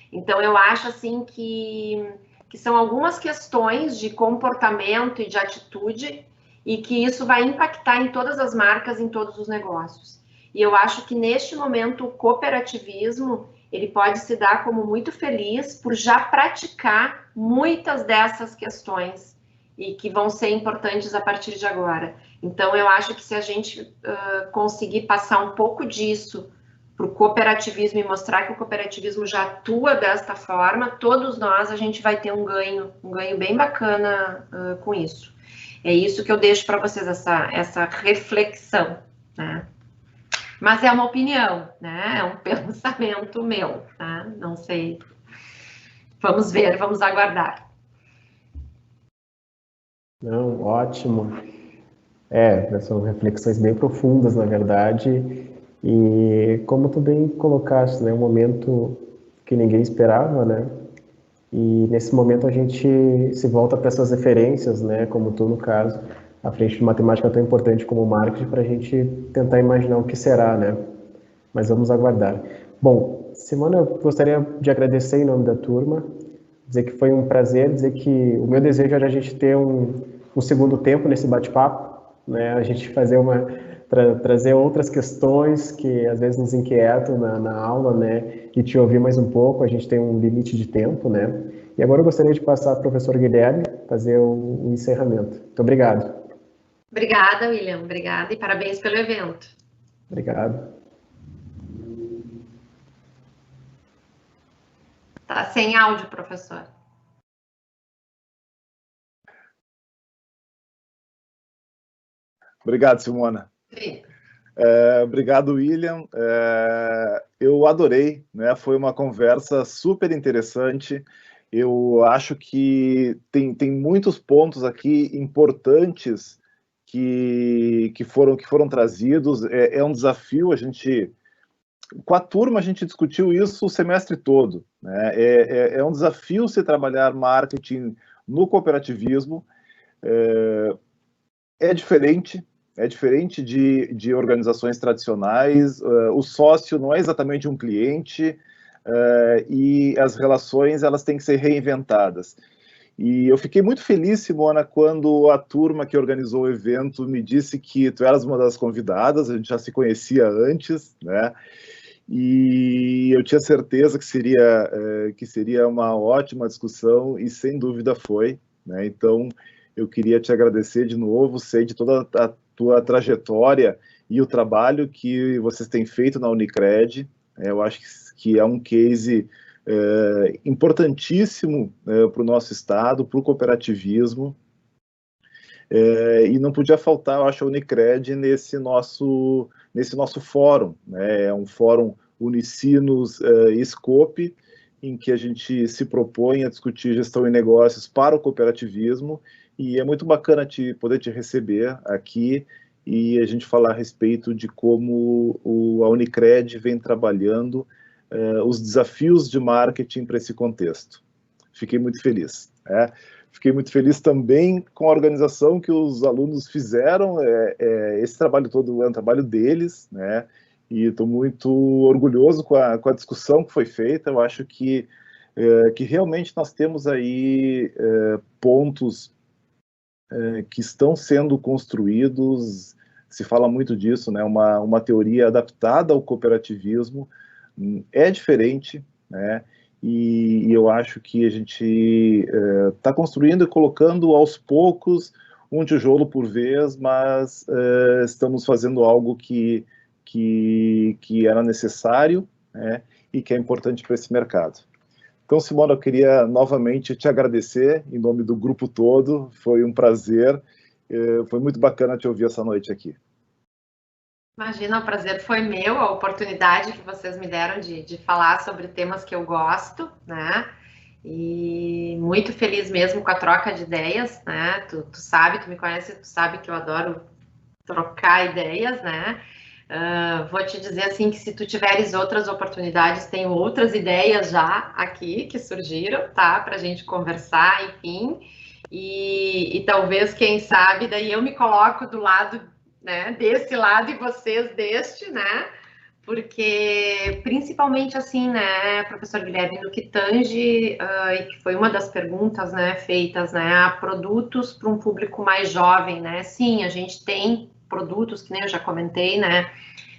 Então, eu acho, assim, que que são algumas questões de comportamento e de atitude, e que isso vai impactar em todas as marcas, em todos os negócios. E eu acho que neste momento o cooperativismo, ele pode se dar como muito feliz por já praticar muitas dessas questões e que vão ser importantes a partir de agora. Então, eu acho que se a gente conseguir passar um pouco disso para o cooperativismo e mostrar que o cooperativismo já atua desta forma, todos nós, a gente vai ter um ganho bem bacana com isso. É isso que eu deixo para vocês, essa reflexão, né? Mas é uma opinião, né? É um pensamento meu, tá? Não sei. Vamos ver, vamos aguardar. Não, ótimo. São reflexões bem profundas, na verdade, e como tu bem colocaste, né, um momento que ninguém esperava, né, e nesse momento a gente se volta para essas referências, né, como tu no caso, à frente de matemática tão importante como o marketing, para a gente tentar imaginar o que será, né, mas vamos aguardar. Bom, Simona, eu gostaria de agradecer em nome da turma, dizer que foi um prazer, dizer que o meu desejo era a gente ter um segundo tempo nesse bate-papo, né, a gente trazer outras questões que às vezes nos inquietam na aula, né, e te ouvir mais um pouco, a gente tem um limite de tempo, né, e agora eu gostaria de passar para o professor Guilherme fazer o encerramento. Muito obrigado. Obrigada, William, obrigada e parabéns pelo evento. Obrigado. Tá sem áudio, professor. Obrigado, Simona. Sim. Obrigado, William. Eu adorei, né? Foi uma conversa super interessante. Eu acho que tem muitos pontos aqui importantes que foram trazidos. É um desafio, com a turma a gente discutiu isso o semestre todo, né? É um desafio se trabalhar marketing no cooperativismo. É diferente de organizações tradicionais. O sócio não é exatamente um cliente, e as relações elas têm que ser reinventadas. E eu fiquei muito feliz, Simona, quando a turma que organizou o evento me disse que tu eras uma das convidadas, a gente já se conhecia antes, né? E eu tinha certeza que seria uma ótima discussão, e sem dúvida foi, né? Então, eu queria te agradecer de novo, sei de toda a tua trajetória e o trabalho que vocês têm feito na Unicred. Eu acho que é um case importantíssimo para o nosso estado, para o cooperativismo, e não podia faltar, eu acho, a Unicred nesse nosso fórum, né? É um fórum Unicinos Scope, em que a gente se propõe a discutir gestão e negócios para o cooperativismo, e é muito bacana poder te receber aqui e a gente falar a respeito de como a Unicred vem trabalhando os desafios de marketing para esse contexto. Fiquei muito feliz. Fiquei muito feliz também com a organização que os alunos fizeram. Esse trabalho todo é um trabalho deles, né? E estou muito orgulhoso com a discussão que foi feita. Eu acho que realmente nós temos aí pontos que estão sendo construídos. Se fala muito disso, né? Uma teoria adaptada ao cooperativismo é diferente, né? E eu acho que a gente está construindo e colocando aos poucos, um tijolo por vez, mas estamos fazendo algo que era necessário, né, e que é importante para esse mercado. Então, Simona, eu queria novamente te agradecer em nome do grupo todo, foi um prazer, foi muito bacana te ouvir essa noite aqui. Imagina, o prazer foi meu, a oportunidade que vocês me deram de falar sobre temas que eu gosto, né? E muito feliz mesmo com a troca de ideias, né? Tu sabe, tu me conhece, tu sabe que eu adoro trocar ideias, né? Vou te dizer assim que se tu tiveres outras oportunidades, tenho outras ideias já aqui que surgiram, tá? Pra gente conversar, enfim. E talvez, quem sabe, daí eu me coloco do lado, né, desse lado e vocês deste, né, porque principalmente assim, né, professor Guilherme, no que tange, e que foi uma das perguntas, né, feitas, né, a produtos para um público mais jovem, né, sim, a gente tem produtos, que nem eu já comentei, né,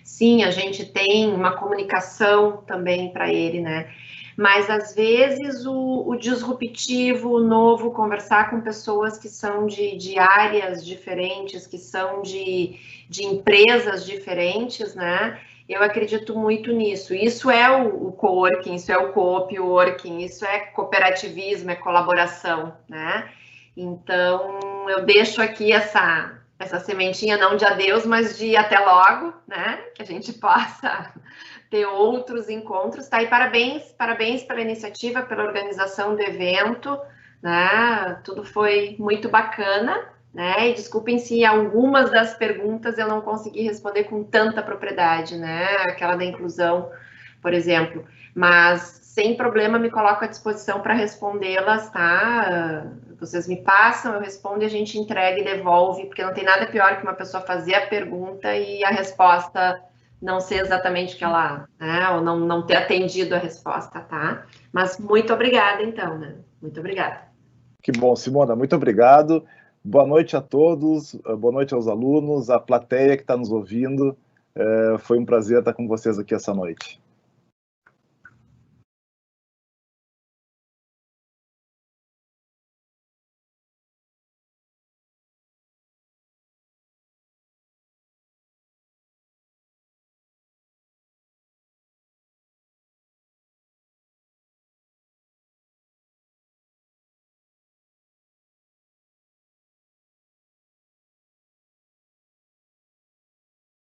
sim, a gente tem uma comunicação também para ele, né, mas às vezes o disruptivo, o novo, conversar com pessoas que são de áreas diferentes, que são de empresas diferentes, né, eu acredito muito nisso. Isso é o coworking, isso é o co-op working, isso é cooperativismo, é colaboração, né? Então, eu deixo aqui essa sementinha não de adeus, mas de até logo, né? Que a gente possa ter outros encontros, tá? E parabéns pela iniciativa, pela organização do evento, né? Tudo foi muito bacana, né? E desculpem se algumas das perguntas eu não consegui responder com tanta propriedade, né? Aquela da inclusão, por exemplo. Mas sem problema me coloco à disposição para respondê-las, tá? Vocês me passam, eu respondo e a gente entrega e devolve, porque não tem nada pior que uma pessoa fazer a pergunta e a resposta não ser exatamente o que ela, né? Ou não ter atendido a resposta, tá? Mas muito obrigada, então, né? Muito obrigada. Que bom, Simona, muito obrigado. Boa noite a todos, boa noite aos alunos, à plateia que está nos ouvindo. Foi um prazer estar com vocês aqui essa noite.